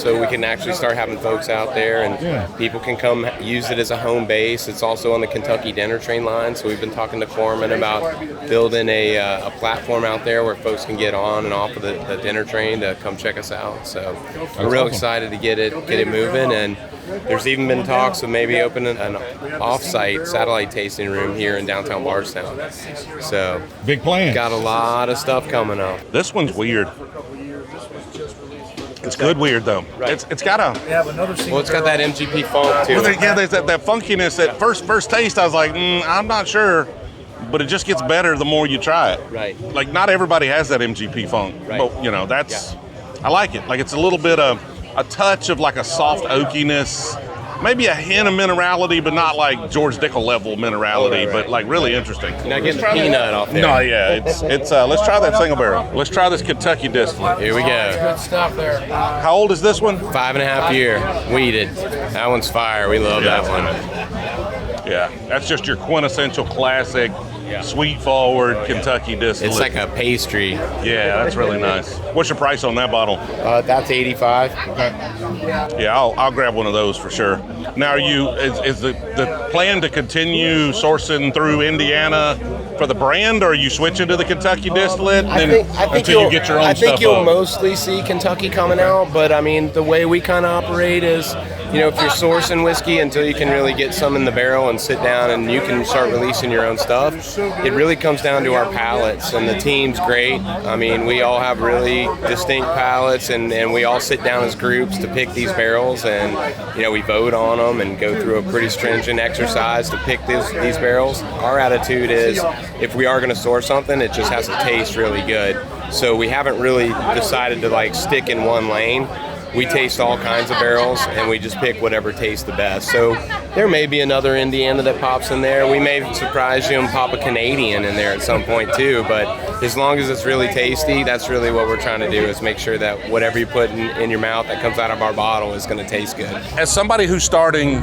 So we can actually start having folks out there and people can come use it as a home base. It's also on the Kentucky dinner train line. So we've been talking to Corman about building a platform out there where folks can get on and off of the dinner train to come check us out. So we're real excited to get it moving, and there's even been talks of maybe opening an off-site satellite tasting room here in downtown Bardstown. So big plan. Got a lot of stuff coming up. This one's weird. It's good weird though. Right. It's got a. Well, it's got that MGP funk too. Well, there's that funkiness. At first taste, I was like, I'm not sure, but it just gets better the more you try it. Right. Like not everybody has that MGP funk, Right. but that's. I like it. Like it's a little bit of a touch of like a soft oakiness. Maybe a hint of minerality, but not like George Dickel level minerality, but like really interesting. You're not getting the peanut off there. No, yeah, it's. Let's try that single barrel. Let's try this Kentucky distillate. Here we go. Good stuff there. How old is this one? 5.5 year, weeded. That one's fire. We love that one. Yeah, that's just your quintessential classic, sweet forward Kentucky distillate. It's like a pastry. Yeah, that's really nice. What's your price on that bottle? That's $85. Okay. Yeah, I'll grab one of those for sure. Now, is the plan to continue sourcing through Indiana for the brand, or are you switching to the Kentucky distillate until you get your own I stuff think you'll up? mostly see Kentucky coming out, but I mean, the way we kind of operate is, you know, if you're sourcing whiskey until you can really get some in the barrel and sit down and you can start releasing your own stuff, it really comes down to our palates, and the team's great. I mean, we all have really distinct palates, and we all sit down as groups to pick these barrels, and, you know, we vote on them and go through a pretty stringent exercise to pick these barrels. Our attitude is, if we are going to source something, it just has to taste really good. So we haven't really decided to like stick in one lane. We taste all kinds of barrels, and we just pick whatever tastes the best. So there may be another Indiana that pops in there. We may surprise you and pop a Canadian in there at some point too, but as long as it's really tasty, that's really what we're trying to do, is make sure that whatever you put in your mouth that comes out of our bottle is going to taste good. As somebody who's starting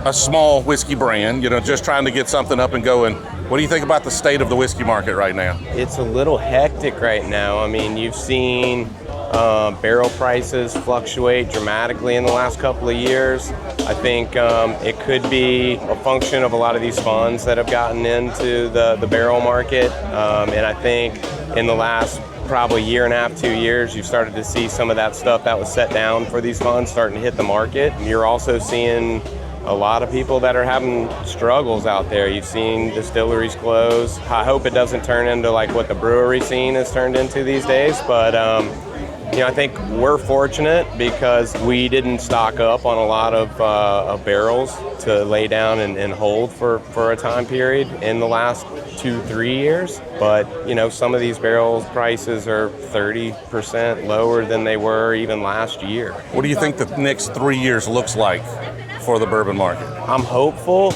a small whiskey brand, you know, just trying to get something up and going, what do you think about the state of the whiskey market right now? It's a little hectic right now. I mean, you've seen barrel prices fluctuate dramatically in the last couple of years. I think it could be a function of a lot of these funds that have gotten into the barrel market. And I think in the last probably year and a half, 2 years, you've started to see some of that stuff that was set down for these funds starting to hit the market. You're also seeing a lot of people that are having struggles out there. You've seen distilleries close. I hope it doesn't turn into like what the brewery scene has turned into these days, but you know, I think we're fortunate because we didn't stock up on a lot of barrels to lay down and hold for a time period in the last 2-3 years. But, you know, some of these barrels prices are 30% lower than they were even last year. What do you think the next 3 years looks like for the bourbon market? I'm hopeful.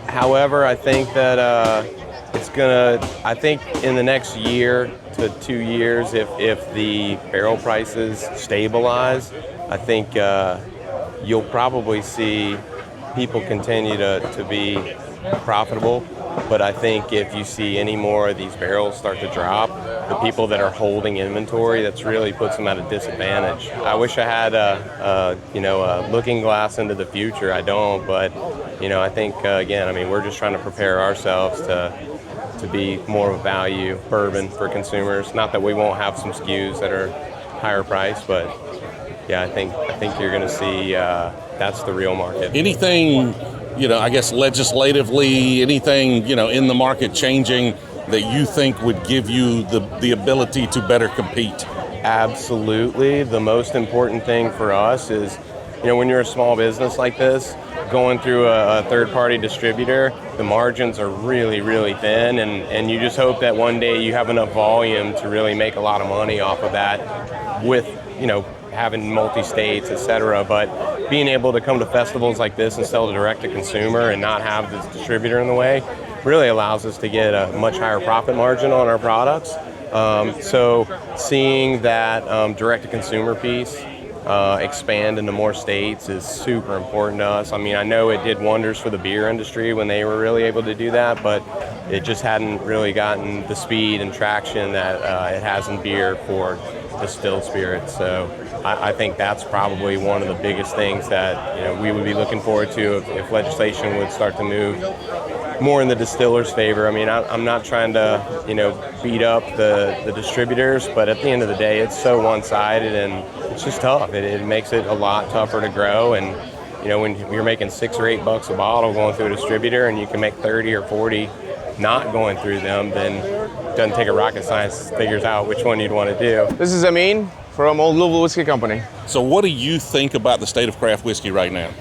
However, I think that I think in the next year to 2 years, if the barrel prices stabilize, I think you'll probably see people continue to be profitable. But I think if you see any more of these barrels start to drop, the people that are holding inventory, that's really puts them at a disadvantage. I wish I had a looking glass into the future. I don't, but you know, I think again, I mean, we're just trying to prepare ourselves to be more of a value bourbon for consumers. Not that we won't have some SKUs that are higher priced, but yeah, I think you're going to see that's the real market. Anything, you know, I guess legislatively, anything, you know, in the market changing that you think would give you the ability to better compete? Absolutely. The most important thing for us is, you know, when you're a small business like this, going through a third-party distributor, the margins are really, really thin, and you just hope that one day you have enough volume to really make a lot of money off of that with, you know, having multi-states, et cetera. But being able to come to festivals like this and sell direct to consumer and not have this distributor in the way really allows us to get a much higher profit margin on our products. So seeing that direct to consumer piece expand into more states is super important to us. I mean, I know it did wonders for the beer industry when they were really able to do that, but it just hadn't really gotten the speed and traction that it has in beer for distilled spirits. So I think that's probably one of the biggest things that, you know, we would be looking forward to if legislation would start to move more in the distiller's favor. I mean, I'm not trying to, you know, beat up the distributors, but at the end of the day, it's so one-sided and it's just tough. It makes it a lot tougher to grow. And, you know, when you're making $6 or $8 a bottle going through a distributor and you can make 30 or 40 not going through them, then it doesn't take a rocket science to figure out which one you'd want to do. This is Amin from Old Louisville Whiskey Company. So what do you think about the state of craft whiskey right now?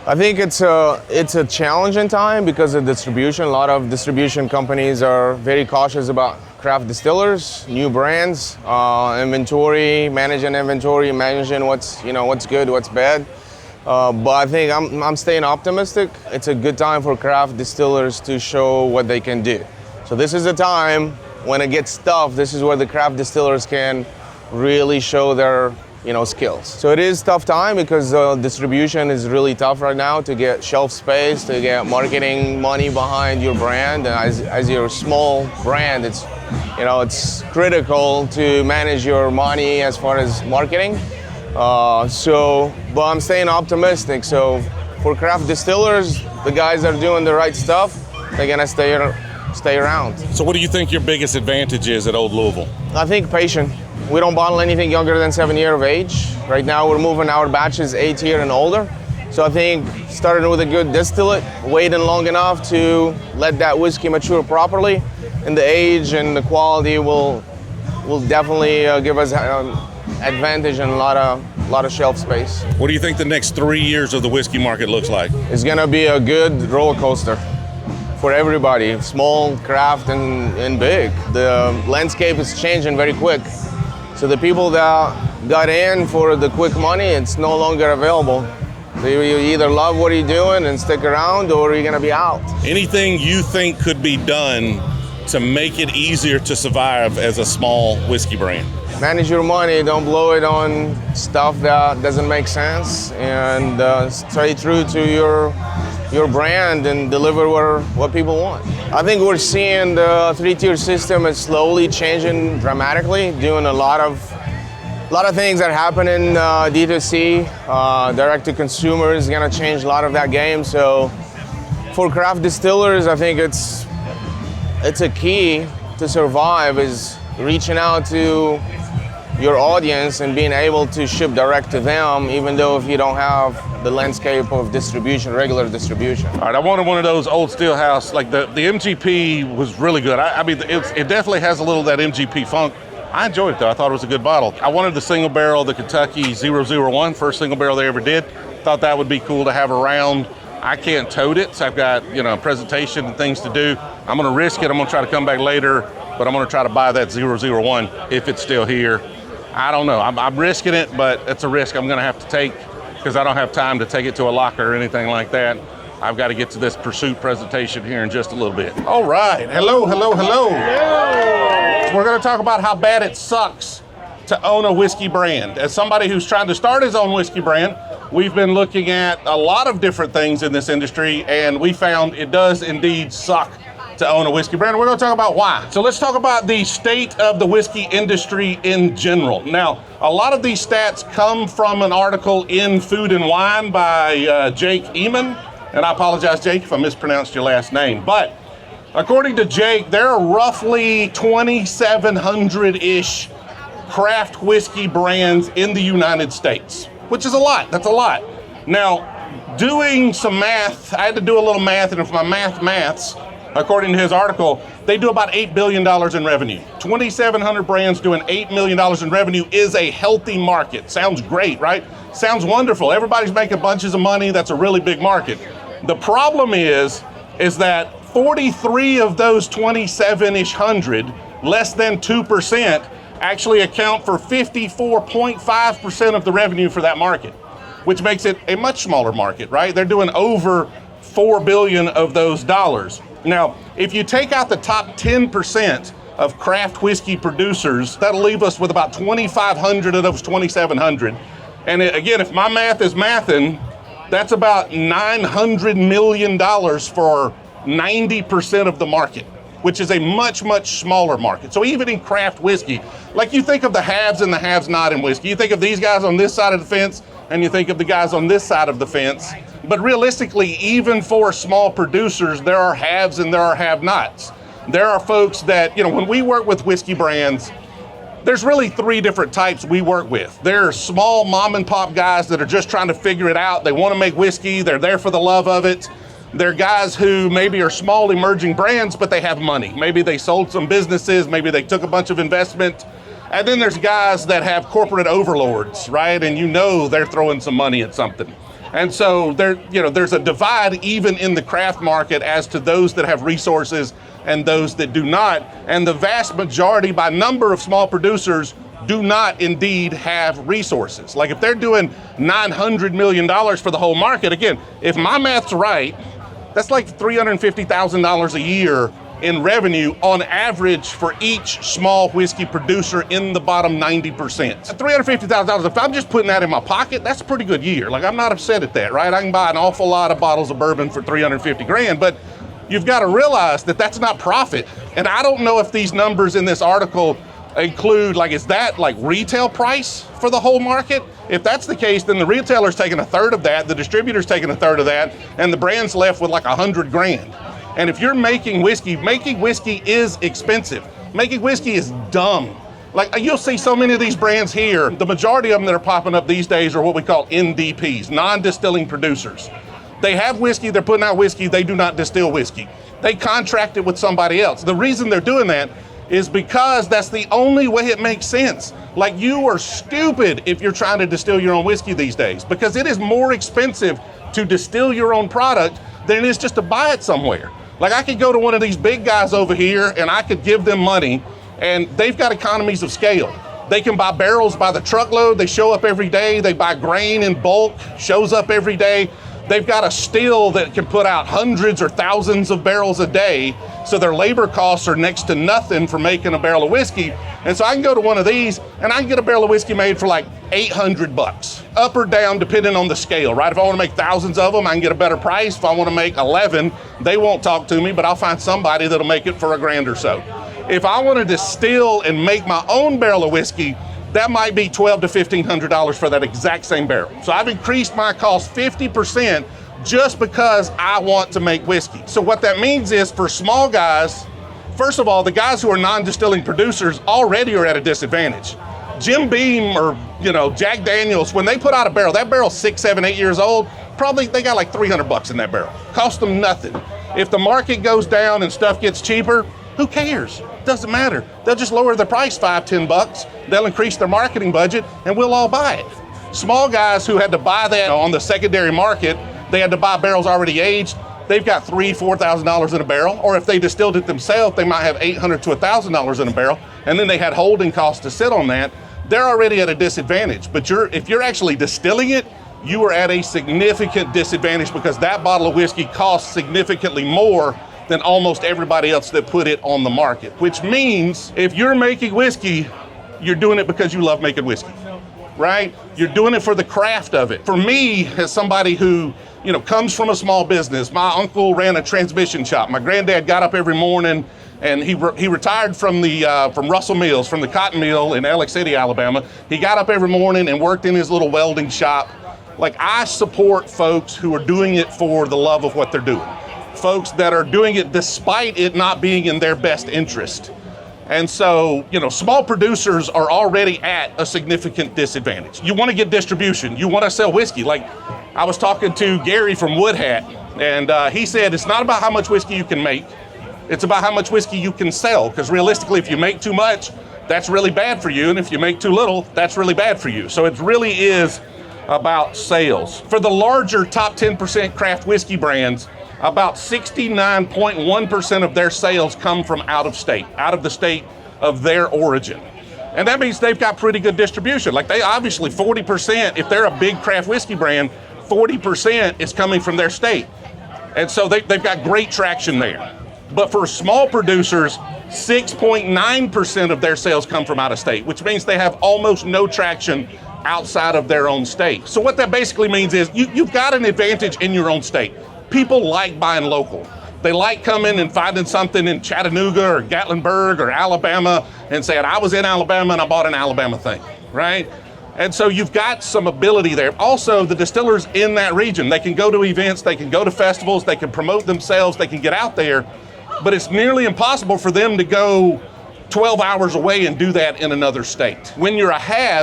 I think it's a challenging time because of distribution. A lot of distribution companies are very cautious about craft distillers, new brands, inventory, managing what's good, what's bad. But I think I'm staying optimistic. It's a good time for craft distillers to show what they can do. So this is a time when it gets tough. This is where the craft distillers can really show their skills. So it is a tough time because distribution is really tough right now to get shelf space, to get marketing money behind your brand. And as your small brand, it's critical to manage your money as far as marketing. But I'm staying optimistic. So for craft distillers, the guys are doing the right stuff. They're gonna stay stay around. So what do you think your biggest advantage is at Old Louisville? I think patient. We don't bottle anything younger than 7 years of age. Right now we're moving our batches 8 years and older. So I think starting with a good distillate, waiting long enough to let that whiskey mature properly, and the age and the quality will definitely give us advantage and a lot of shelf space. What do you think the next 3 years of the whiskey market looks like? It's gonna be a good roller coaster for everybody, small, craft, and big. The landscape is changing very quick. So the people that got in for the quick money, it's no longer available. You either love what you're doing and stick around, or you're gonna be out. Anything you think could be done to make it easier to survive as a small whiskey brand? Manage your money, don't blow it on stuff that doesn't make sense, and stay true to your brand and deliver what people want. I think we're seeing the 3-tier system is slowly changing dramatically, doing a lot of things that happen in D2C. Direct to consumer is gonna change a lot of that game. So for craft distillers, I think it's a key to survive is reaching out to your audience and being able to ship direct to them, even though if you don't have the landscape of distribution, regular distribution. All right, I wanted one of those old Steelhouse, like the MGP was really good. I mean, it definitely has a little of that MGP funk. I enjoyed it though, I thought it was a good bottle. I wanted the single barrel, the Kentucky 001, first single barrel they ever did. Thought that would be cool to have around. I can't tote it, so I've got, a presentation and things to do. I'm gonna risk it, I'm gonna try to come back later, but I'm gonna try to buy that 001 if it's still here. I don't know, I'm risking it, but it's a risk I'm gonna have to take because I don't have time to take it to a locker or anything like that. I've got to get to this Pursuit presentation here in just a little bit. All right, hello. We're gonna talk about how bad it sucks to own a whiskey brand. As somebody who's trying to start his own whiskey brand, we've been looking at a lot of different things in this industry, and we found it does indeed suck to own a whiskey brand. We're gonna talk about why. So let's talk about the state of the whiskey industry in general. Now, a lot of these stats come from an article in Food and Wine by Jake Eman, and I apologize, Jake, if I mispronounced your last name, but according to Jake, there are roughly 2,700-ish craft whiskey brands in the United States, which is a lot. That's a lot. Now, doing some math, I had to do a little math, and if my maths, according to his article, they do about $8 billion in revenue. 2,700 brands doing $8 million in revenue is a healthy market. Sounds great, right? Sounds wonderful. Everybody's making bunches of money. That's a really big market. The problem is that 43 of those 27-ish hundred, less than 2%, actually account for 54.5% of the revenue for that market, which makes it a much smaller market, right? They're doing over $4 billion of those dollars. Now, if you take out the top 10% of craft whiskey producers, that'll leave us with about 2,500 of those 2,700. And again, if my math is mathin', that's about $900 million for 90% of the market, which is a much, much smaller market. So even in craft whiskey, like you think of the haves and the haves not in whiskey, you think of these guys on this side of the fence and you think of the guys on this side of the fence. But realistically, even for small producers, there are haves and there are have-nots. There are folks that, when we work with whiskey brands, there's really 3 different types we work with. There are small mom and pop guys that are just trying to figure it out. They want to make whiskey. They're there for the love of it. They're guys who maybe are small emerging brands, but they have money. Maybe they sold some businesses. Maybe they took a bunch of investment. And then there's guys that have corporate overlords, right? And they're throwing some money at something. And so there's a divide even in the craft market as to those that have resources and those that do not. And the vast majority by number of small producers do not indeed have resources. Like if they're doing $900 million for the whole market, again, if my math's right, that's like $350,000 a year in revenue on average for each small whiskey producer in the bottom 90%. $350,000, if I'm just putting that in my pocket, that's a pretty good year. Like I'm not upset at that, right? I can buy an awful lot of bottles of bourbon for $350,000, but you've got to realize that that's not profit. And I don't know if these numbers in this article include, is that retail price for the whole market? If that's the case, then the retailer's taking a third of that, the distributor's taking a third of that, and the brand's left with $100,000. And if you're making whiskey is expensive. Making whiskey is dumb. Like, you'll see so many of these brands here, the majority of them that are popping up these days are what we call NDPs, non-distilling producers. They have whiskey, they're putting out whiskey, they do not distill whiskey. They contract it with somebody else. The reason they're doing that is because that's the only way it makes sense. Like, you are stupid if you're trying to distill your own whiskey these days, because it is more expensive to distill your own product than it is just to buy it somewhere. Like, I could go to one of these big guys over here and I could give them money, and they've got economies of scale. They can buy barrels by the truckload. They show up every day. They buy grain in bulk, shows up every day. They've got a still that can put out hundreds or thousands of barrels a day, so their labor costs are next to nothing for making a barrel of whiskey. And so I can go to one of these and I can get a barrel of whiskey made for like $800, up or down depending on the scale, right? If I want to make thousands of them, I can get a better price. If I want to make 11, they won't talk to me, but I'll find somebody that'll make it for $1,000 or so. If I want to distill and make my own barrel of whiskey, that might be $1,200 to $1,500 for that exact same barrel. So I've increased my cost 50% just because I want to make whiskey. So what that means is, for small guys, first of all, the guys who are non-distilling producers already are at a disadvantage. Jim Beam or Jack Daniels, when they put out a barrel, that barrel's 6, 7, 8 years old, probably they got like $300 in that barrel. Cost them nothing. If the market goes down and stuff gets cheaper, who cares? Doesn't matter. They'll just lower the price $5, $10. They'll increase their marketing budget and we'll all buy it. Small guys who had to buy that on the secondary market, they had to buy barrels already aged. They've got $3,000, $4,000 in a barrel, or if they distilled it themselves, they might have $800 to $1,000 in a barrel, and then they had holding costs to sit on that. They're already at a disadvantage. But if you're actually distilling it, you are at a significant disadvantage, because that bottle of whiskey costs significantly more than almost everybody else that put it on the market. Which means if you're making whiskey, you're doing it because you love making whiskey, right? You're doing it for the craft of it. For me, as somebody who comes from a small business, my uncle ran a transmission shop. My granddad got up every morning, and he retired from Russell Mills, from the cotton mill in Alex City, Alabama. He got up every morning and worked in his little welding shop. Like, I support folks who are doing it for the love of what they're doing. Folks that are doing it despite it not being in their best interest. And so, small producers are already at a significant disadvantage. You want to get distribution. You want to sell whiskey. Like, I was talking to Gary from Wood Hat, and he said it's not about how much whiskey you can make. It's about how much whiskey you can sell, because realistically, if you make too much, that's really bad for you. And if you make too little, that's really bad for you. So it really is about sales. For the larger top 10% craft whiskey brands, about 69.1% of their sales come from out of state, out of the state of their origin. And that means they've got pretty good distribution. Like, they obviously 40%, if they're a big craft whiskey brand, 40% is coming from their state. And so they've got great traction there. But for small producers, 6.9% of their sales come from out of state, which means they have almost no traction outside of their own state. So what that basically means is you've got an advantage in your own state. People like buying local. They like coming and finding something in Chattanooga or Gatlinburg or Alabama and saying, I was in Alabama and I bought an Alabama thing, right? And so you've got some ability there. Also, the distillers in that region, they can go to events, they can go to festivals, they can promote themselves, they can get out there, but it's nearly impossible for them to go 12 hours away and do that in another state. When you're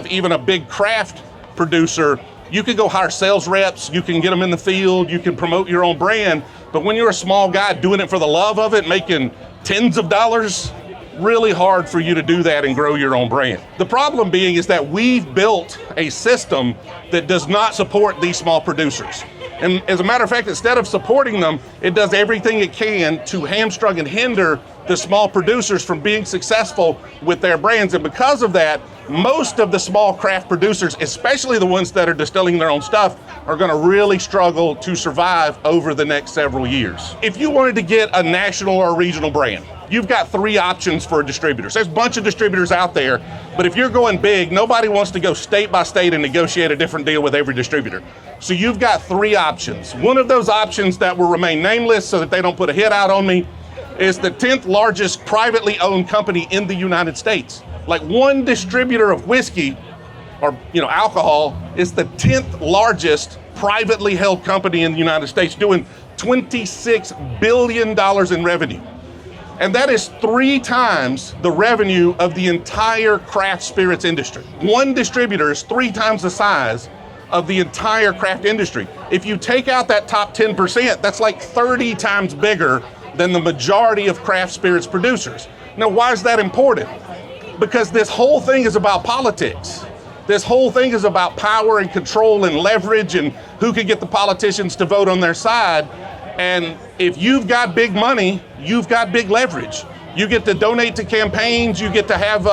even a big craft producer, you can go hire sales reps, you can get them in the field, you can promote your own brand, but when you're a small guy doing it for the love of it, making tens of dollars, really hard for you to do that and grow your own brand. The problem being is that we've built a system that does not support these small producers. And as a matter of fact, instead of supporting them, it does everything it can to hamstring and hinder the small producers from being successful with their brands. And because of that, most of the small craft producers, especially the ones that are distilling their own stuff, are going to really struggle to survive over the next several years. If you wanted to get a national or a regional brand, you've got 3 options for distributors. There's a bunch of distributors out there, but if you're going big, nobody wants to go state by state and negotiate a different deal with every distributor. So you've got 3 options. One of those options that will remain nameless so that they don't put a hit out on me is the 10th largest privately owned company in the United States. Like, one distributor of whiskey or alcohol is the 10th largest privately held company in the United States, doing $26 billion in revenue. And that is 3 times the revenue of the entire craft spirits industry. One distributor is 3 times the size of the entire craft industry. If you take out that top 10%, that's like 30 times bigger than the majority of craft spirits producers. Now, why is that important? Because this whole thing is about politics. This whole thing is about power and control and leverage and who can get the politicians to vote on their side. And if you've got big money, you've got big leverage. You get to donate to campaigns, you get to have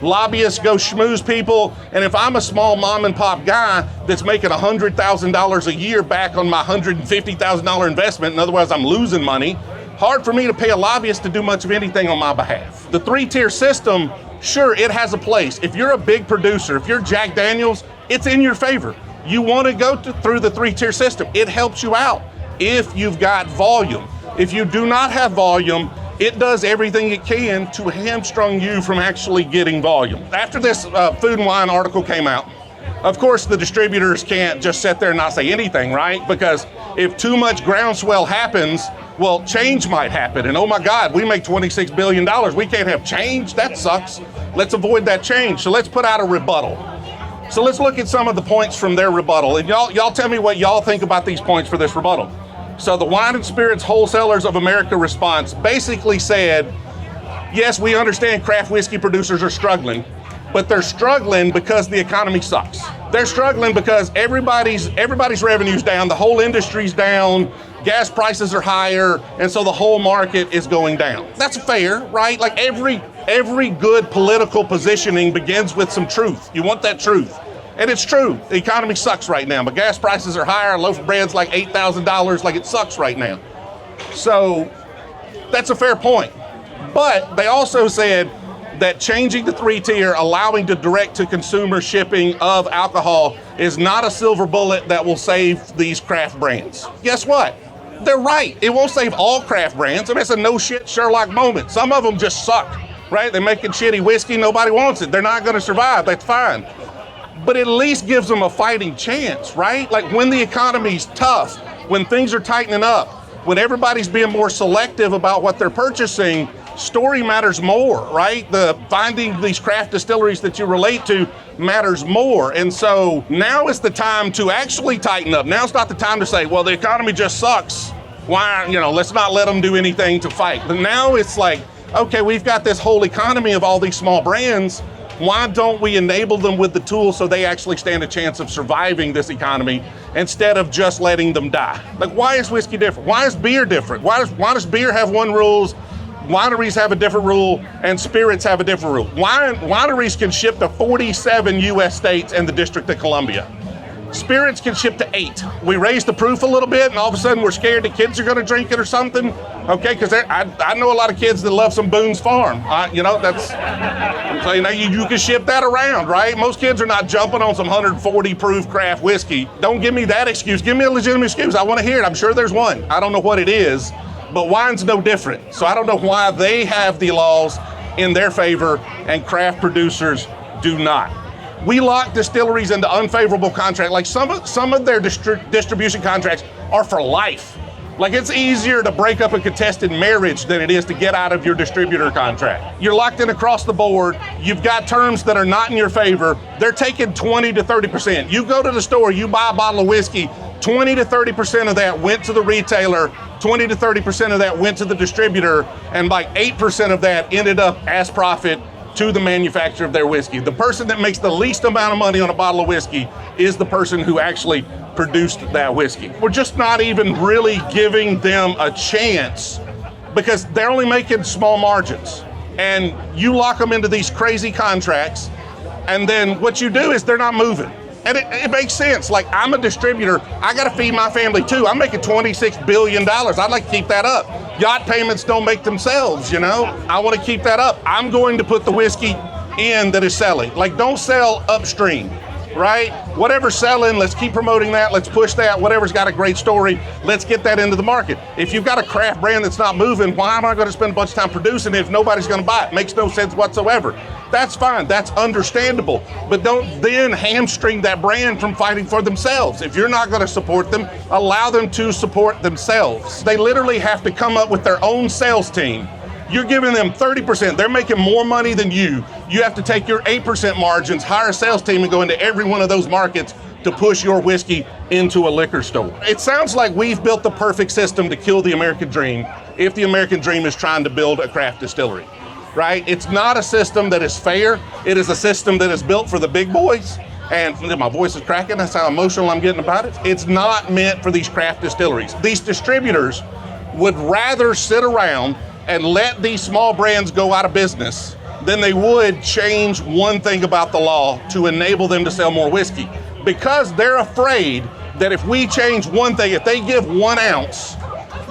lobbyists go schmooze people. And if I'm a small mom and pop guy that's making $100,000 a year back on my $150,000 investment, in other words, I'm losing money, hard for me to pay a lobbyist to do much of anything on my behalf. The 3-tier system, sure, it has a place. If you're a big producer, if you're Jack Daniels, it's in your favor. You want to go through the 3-tier system. It helps you out if you've got volume. If you do not have volume, it does everything it can to hamstring you from actually getting volume. After this Food and Wine article came out, of course, the distributors can't just sit there and not say anything, right? Because if too much groundswell happens, well, change might happen. And oh my God, we make $26 billion. We can't have change. That sucks. Let's avoid that change. So let's put out a rebuttal. So let's look at some of the points from their rebuttal. And y'all tell me what y'all think about these points for this rebuttal. So the Wine and Spirits Wholesalers of America response basically said, yes, we understand craft whiskey producers are struggling, but they're struggling because the economy sucks. They're struggling because everybody's revenue's down, the whole industry's down, gas prices are higher, and so the whole market is going down. That's fair, right? Like every good political positioning begins with some truth. You want that truth. And it's true, the economy sucks right now, but gas prices are higher, a loaf of bread's like $8,000, like it sucks right now. So that's a fair point. But they also said that changing the 3-tier, allowing the direct-to-consumer shipping of alcohol is not a silver bullet that will save these craft brands. Guess what? They're right. It won't save all craft brands. I mean, it's a no-shit Sherlock moment. Some of them just suck, right? They're making shitty whiskey. Nobody wants it. They're not going to survive. That's fine. But it at least gives them a fighting chance, right? Like when the economy's tough, when things are tightening up, when everybody's being more selective about what they're purchasing, story matters more, right? The finding these craft distilleries that you relate to matters more. And so now is the time to actually tighten up. Now's not the time to say, well, the economy just sucks. Why, let's not let them do anything to fight. But now it's like, okay, we've got this whole economy of all these small brands. Why don't we enable them with the tools so they actually stand a chance of surviving this economy instead of just letting them die? Like, why is whiskey different? Why is beer different? Why does beer have one rules, wineries have a different rule, and spirits have a different rule? Wineries can ship to 47 U.S. states and the District of Columbia. Spirits can ship to 8. We raise the proof a little bit, and all of a sudden we're scared the kids are going to drink it or something. Okay, because I know a lot of kids that love some Boone's Farm. You can ship that around, right? Most kids are not jumping on some 140 proof craft whiskey. Don't give me that excuse. Give me a legitimate excuse. I want to hear it. I'm sure there's one. I don't know what it is, but wine's no different. So I don't know why they have the laws in their favor and craft producers do not. We lock distilleries into unfavorable contracts. Like some of their distribution contracts are for life. Like it's easier to break up a contested marriage than it is to get out of your distributor contract. You're locked in across the board. You've got terms that are not in your favor. They're taking 20 to 30%. You go to the store, you buy a bottle of whiskey, 20 to 30% of that went to the retailer, 20 to 30% of that went to the distributor, and like 8% of that ended up as profit to the manufacturer of their whiskey. The person that makes the least amount of money on a bottle of whiskey is the person who actually produced that whiskey. We're just not even really giving them a chance because they're only making small margins. And you lock them into these crazy contracts, and then what you do is they're not moving. And it makes sense. Like, I'm a distributor. I got to feed my family too. I'm making $26 billion. I'd like to keep that up. Yacht payments don't make themselves, I want to keep that up. I'm going to put the whiskey in that is selling. Like, don't sell upstream, right? Whatever's selling, let's keep promoting that. Let's push that. Whatever's got a great story, let's get that into the market. If you've got a craft brand that's not moving, why am I going to spend a bunch of time producing it if nobody's going to buy it? Makes no sense whatsoever. That's fine. That's understandable. But don't then hamstring that brand from fighting for themselves. If you're not going to support them, allow them to support themselves. They literally have to come up with their own sales team. You're giving them 30%. They're making more money than you. You have to take your 8% margins, hire a sales team, and go into every one of those markets to push your whiskey into a liquor store. It sounds like we've built the perfect system to kill the American dream if the American dream is trying to build a craft distillery, right? It's not a system that is fair. It is a system that is built for the big boys. And my voice is cracking. That's how emotional I'm getting about it. It's not meant for these craft distilleries. These distributors would rather sit around and let these small brands go out of business than they would change one thing about the law to enable them to sell more whiskey. Because they're afraid that if we change one thing, if they give 1 ounce,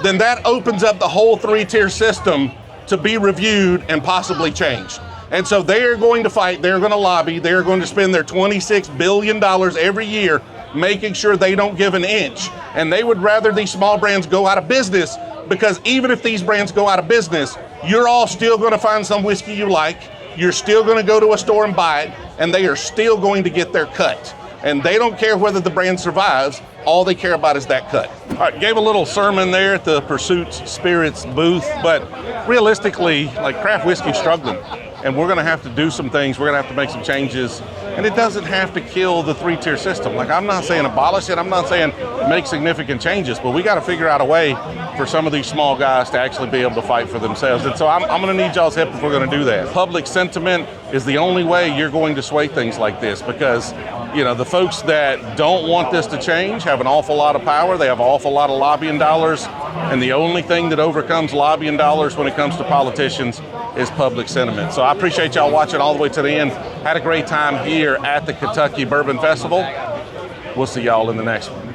then that opens up the whole 3-tier system to be reviewed and possibly changed. And so they are going to fight, they're going to lobby, they're going to spend their $26 billion every year making sure they don't give an inch. And they would rather these small brands go out of business, because even if these brands go out of business, you're all still going to find some whiskey you like, you're still going to go to a store and buy it, and they are still going to get their cut. And they don't care whether the brand survives, all they care about is that cut. All right, gave a little sermon there at the Pursuits Spirits booth, but realistically, like, craft whiskey's struggling. And we're gonna have to do some things, we're gonna have to make some changes, and it doesn't have to kill the 3-tier system. Like, I'm not saying abolish it, I'm not saying make significant changes, but we gotta figure out a way for some of these small guys to actually be able to fight for themselves. And so I'm gonna need y'all's help if we're gonna do that. Public sentiment is the only way you're going to sway things like this, because the folks that don't want this to change have an awful lot of power, they have an awful lot of lobbying dollars, and the only thing that overcomes lobbying dollars when it comes to politicians is public sentiment. So I appreciate y'all watching all the way to the end. Had a great time here at the Kentucky Bourbon Festival. We'll see y'all in the next one.